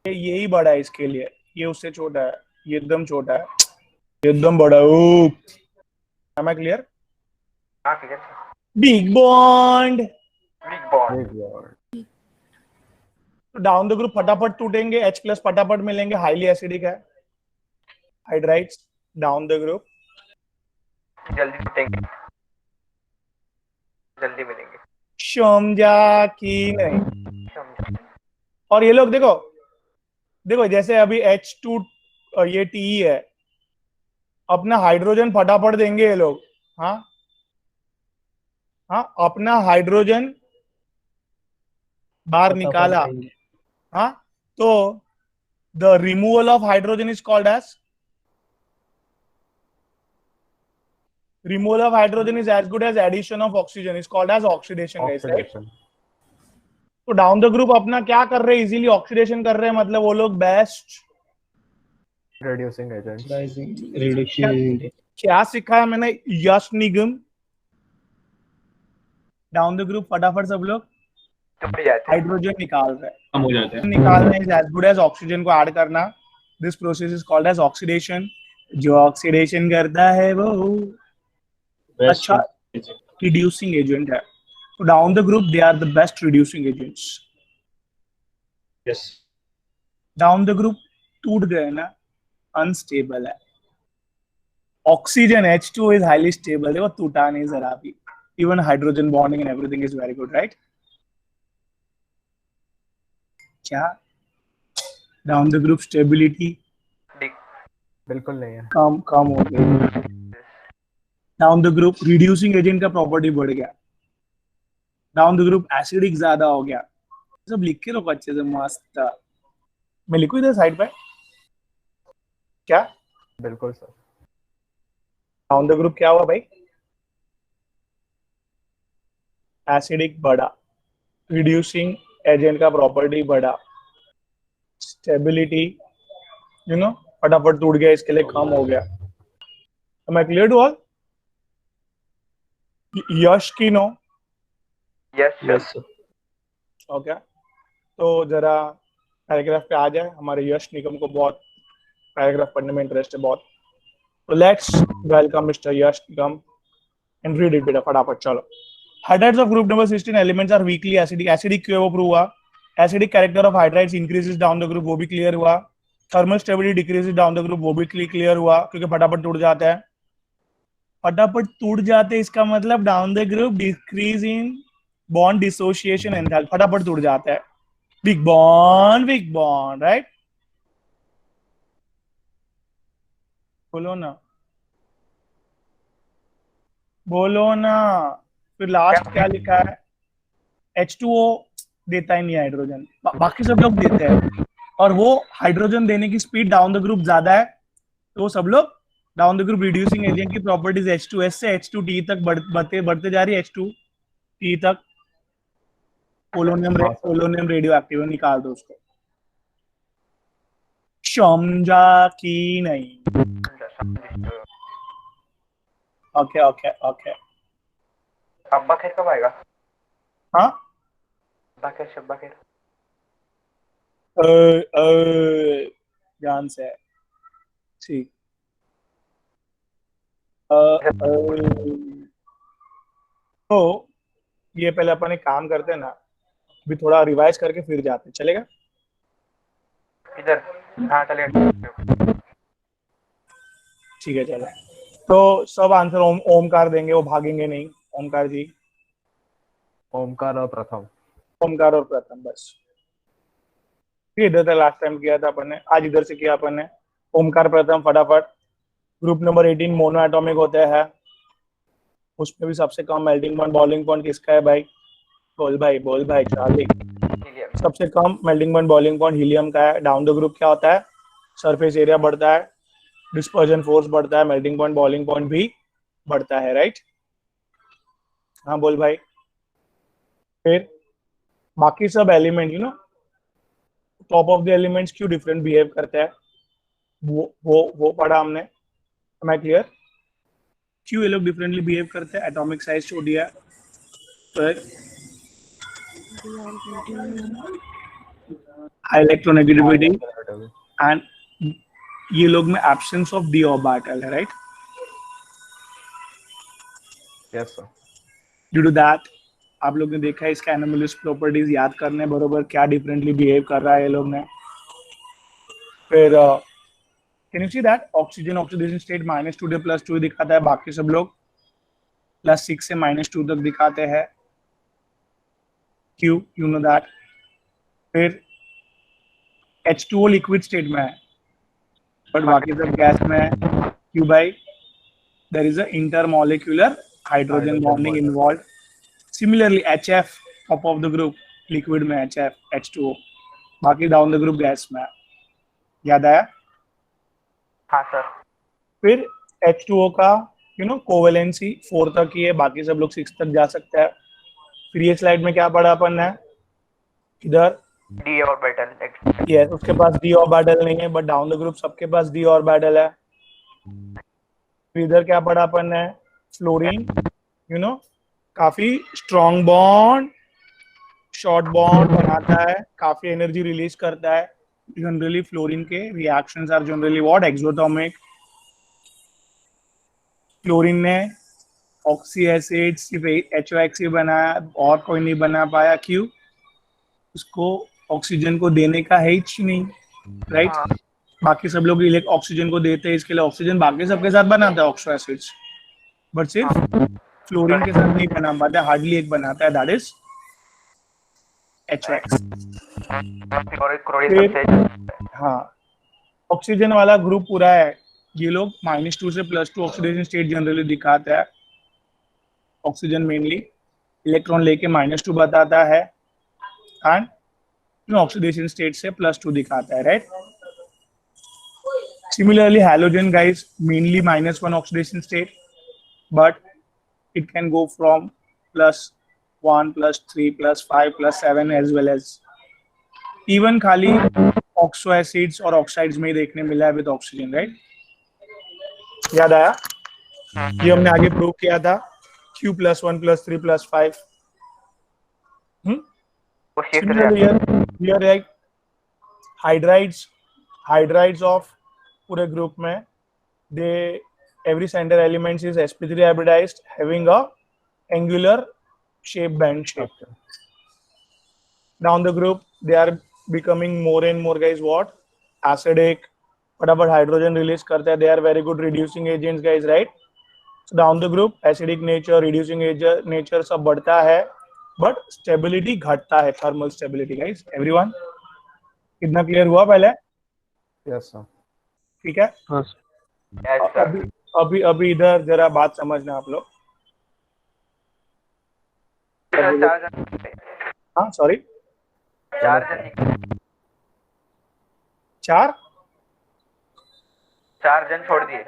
यही बड़ा है इसके लिए, ये उससे छोटा है, ये एकदम छोटा है, ये एकदम बड़ा है। Am I clear? हाँ ठीक है। Big bond. Big bond. Big word. तो डाउन द ग्रुप फटाफट टूटेंगे, H प्लस फटाफट मिलेंगे, हाईली एसिडिक है हाइड्राइड्स। डाउन द ग्रुप जल्दी टूटेंगे, जल्दी मिलेंगे। समझा कि नहीं? और ये लोग देखो, देखो जैसे अभी H2 ये Te है, अपना हाइड्रोजन फटाफट देंगे ये लोग। हाँ हाँ, अपना हाइड्रोजन बाहर निकाला। हाँ, तो the removal of hydrogen is called as, removal of hydrogen is as good as addition of oxygen, is called as oxidation guys, right? Oxidation. तो डाउन द ग्रुप अपना क्या कर रहे हैं? इजीली ऑक्सीडेशन कर रहे हैं, मतलब वो लोग बेस्ट Reducing agents. रिडक्शन। क्या सिखाया मैंने? यश निगम। डाउन द ग्रुप फटाफट सब लोग हाइड्रोजन निकाल रहे हैं, कम हो जाते हैं। निकालना is as good as oxygen को ऐड करना। This process is called as oxidation. जो ऑक्सीडेशन करता है वो अच्छा रिड्यूसिंग एजेंट है। तो down the group they are the best reducing agents. Yes. Down the group टूट गए ना, अनस्टेबल है। Oxygen H2 is highly stable, देखो टूटा नहीं जरा भी। Even hydrogen bonding and everything is very good, right? क्या डाउन द ग्रुप स्टेबिलिटी बिल्कुल नहीं है। कम हो गई। Down the group reducing agent का प्रॉपर्टी बढ़ गया। डाउन द ग्रुप एसिडिक ज्यादा हो गया। सब लिख के रखो अच्छे से मस्त। मैं लिखूं इधर साइड पे क्या? बिल्कुल सर। डाउन द ग्रुप क्या हुआ भाई? एसिडिक बढ़ा, रिड्यूसिंग एजेंट का प्रॉपर्टी बढ़ा, स्टेबिलिटी फटाफट टूट गया, इसके लिए कम हो गया। Am I clear to all? Yash की no? Yes Yes, sir. Okay, तो जरा पैराग्राफ पे आ जाए। हमारे यश निगम को बहुत पैराग्राफ पढ़ने में इंटरेस्ट है बहुत, तो let's welcome mister Yash Nigam and read it बेटा फटाफट। चलो। Hydrides of group number 16 elements are weakly acidic. Acidic क्यों है वो प्रूव हुआ। Acidic character of hydrides increases down the group, वो भी क्लियर हुआ। Thermal stability decreases down the group, वो भी क्लियर हुआ, क्योंकि फटाफट टूट जाता है। फटाफट टूट जाते इसका मतलब down the group decrease in bond dissociation enthalpy, फटाफट टूट जाता है। वीक बॉन्ड राइट, बोलो ना बोलो ना। फिर लास्ट क्या लिखा है, H2O देता ही नहीं हाइड्रोजन, बाकी सब लोग देते हैं, और वो हाइड्रोजन देने की स्पीड डाउन द ग्रुप ज्यादा है, तो वो सब लोग down the group reducing agent की प्रॉपर्टीज H2S से H2T तक बढ़ते जा रही है, H2T तक। पोलोनियम रेडियो एक्टिव, निकाल दो उसको। समझा कि नहीं? Okay okay okay. अब्बा खैर कब आएगा? हाँ, अब्बा खैर शब्बा खैर ध्यान से, ठीक। तो ये पहले अपन एक काम करते हैं ना, अभी थोड़ा रिवाइज करके फिर जाते हैं, चलेगा? इधर, हाँ चलेगा। ठीक है चलो। तो सब आंसर ओमकार देंगे, वो भागेंगे नहीं। ओमकार जी, ओमकार और प्रथम। ओमकार और प्रथम, बस। ये इधर था लास्ट टाइम किया था अपन ने, आज इधर से किया अपन ने। ओमकार प्रथम फटाफट। ग्रुप नंबर 18 मोनो एटॉमिक होते हैं, उसमें भी सबसे कम मेल्टिंग पॉइंट बॉइलिंग पॉइंट किसका है भाई? बोल भाई चार्ली। सबसे कम melting point boiling point helium का है। डाउन द ग्रुप क्या होता है, सरफेस एरिया बढ़ता है, डिस्पर्जन फोर्स बढ़ता है, मेल्टिंग पॉइंट बॉइलिंग पॉइंट भी बढ़ता है, राइट? हाँ बोल भाई। फिर बाकी सब element top of the elements क्यों डिफरेंट बिहेव करते हैं, वो पढ़ा हमने। मैं क्लियर? क्यों ये लोग डिफरेंटली बिहेव करते हैं? एटॉमिक साइज छोटी है, फिर हाई इलेक्ट्रोनेगेटिविटी, एंड ये लोग में एब्सेंस ऑफ डी ऑर्बिटल है, right? Yes sir. Due to that आप लोग ने देखा है इसका एनोमलस प्रॉपर्टीज याद करने बरोबर क्या डिफरेंटली बिहेव कर रहा है ये लोग ने। फिर can you see that oxygen oxidation state -2 से +2 दिखाता है, बाकी सब लोग +6 से -2 तक दिखाते हैं। क्यों? You know that. फिर H2O लिक्विड स्टेट में है, बट बाकी सब गैस में है। क्यों भाई? There is a intermolecular hydrogen bonding involve. Similarly HF top of the group liquid में, HF H2O, बाकी डाउन द ग्रुप गैस में है। याद आया? हाँ सर। फिर H2O का कोवेलेंसी 4 तक ही है, बाकी सब लोग 6 तक जा सकते हैं। फिर ये स्लाइड में क्या पढ़ा अपन ने इधर? D orbital. यस, उसके पास डी ऑर्बिटल नहीं है, बट डाउन द ग्रुप सबके पास डी ऑर्बिटल है। फिर इधर क्या पढ़ा अपन ने? फ्लोरीन काफी स्ट्रॉन्ग बॉन्ड, शॉर्ट बॉन्ड बनाता है, काफी एनर्जी रिलीज करता है। जनरली फ्लोरीन के reactions are generally what? Exothermic. Fluorine ने ऑक्सी एसिड सिर्फ HOX बनाया, और कोई नहीं बना पाया। क्यों? उसको ऑक्सीजन को देने का है ही नहीं, राइट? बाकी सब लोग ऑक्सीजन को देते हैं, इसके लिए ऑक्सीजन बाकी सबके साथ बनाता है ऑक्सो एसिड्स, बट सिर्फ फ्लोरीन के साथ नहीं बना पाता, हार्डली एक बनाता है, दैट इज HOX। हाँ, ऑक्सीजन वाला ग्रुप पूरा है, ये लोग -2 से +2 ऑक्सीडेशन स्टेट जनरली दिखाता है। ऑक्सीजन मेनली इलेक्ट्रॉन लेके -2 बताता है, एंड ऑक्सीडेशन स्टेट से +2 दिखाता है, right? Similarly, halogen guys mainly -1 oxidation state, but it can go from 1 plus 3 plus 5 plus 7 as well as even खाली ऑक्सो एसिड्स और ऑक्साइड्स में ही देखने मिला है विद ऑक्सीजन, राइट? याद आया? ये हमने आगे प्रूव किया था Q plus 1 plus 3 plus 5. Similarly here like hydrides of पूरे ग्रुप में they every center element is sp3 hybridized having a angular shape band shape. Down the group they are becoming more and more guys what acidic, फटाफट hydrogen release करते हैं, they are very good reducing agents guys, right? So down the group acidic nature, reducing nature सब बढ़ता है but stability घटता है, thermal stability guys. Everyone कितना clear हुआ पहले? Yes sir. ठीक है। हाँ अभी इधर जरा बात समझना आप लोग। हाँ सॉरी, 4 जन छोड़ दिए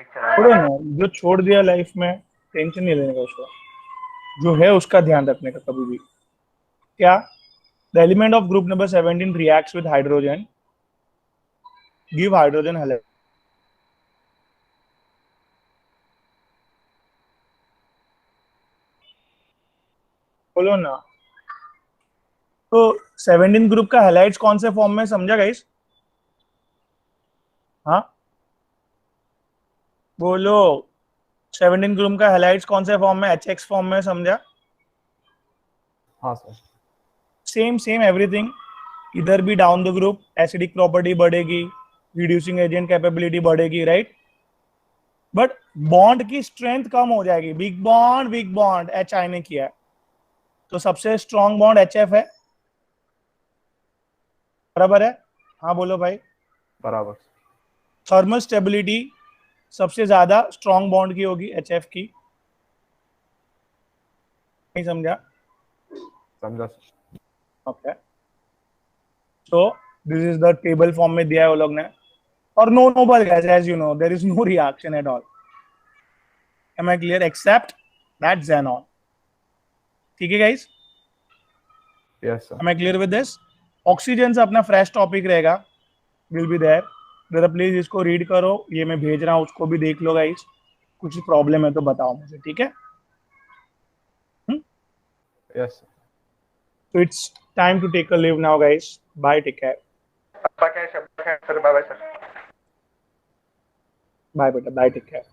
छोड़ो ना, जो छोड़ दिया लाइफ में टेंशन नहीं लेने का, उसका जो है उसका ध्यान रखने का कभी भी। क्या? The element of group number 17 reacts with hydrogen, give hydrogen halide. बोलो ना। तो 17 ग्रुप का हैलाइड्स कौन से फॉर्म में, समझा गाइस? हाँ बोलो, 17 ग्रुप का हैलाइड्स कौन से फॉर्म में? HX फॉर्म में, समझा? हाँ सर। Same everything. इधर भी down the group acidic property बढ़ेगी, रिड्यूसिंग एजेंट कैपेबिलिटी बढ़ेगी, राइट? बट बॉन्ड की स्ट्रेंथ कम हो जाएगी। बिग बॉन्ड HI ने किया है, तो सबसे स्ट्रॉन्ग बॉन्ड HF है, बराबर है? हाँ बोलो भाई। बराबर। थर्मल स्टेबिलिटी सबसे ज्यादा स्ट्रॉन्ग बॉन्ड की होगी, HF की। नहीं समझा? समझा sir. Okay, so this is the table form में दिया है वो लोग ने। और no noble gas, as you know there is no reaction at all. Am I clear? Except that xenon। ठीक है guys? Yes sir. Am I clear with this? Oxygen से अपना फ्रेश टॉपिक रहेगा, विल बी देयर। जरा please इसको read करो, ये मैं भेज रहा हूँ, उसको भी देख लो गाइस। कुछ प्रॉब्लम है तो बताओ मुझे, ठीक है? Yes. So it's time to take a leave now guys. Bye, take care. Sir, bye bye sir. Bye beta, bye, take care.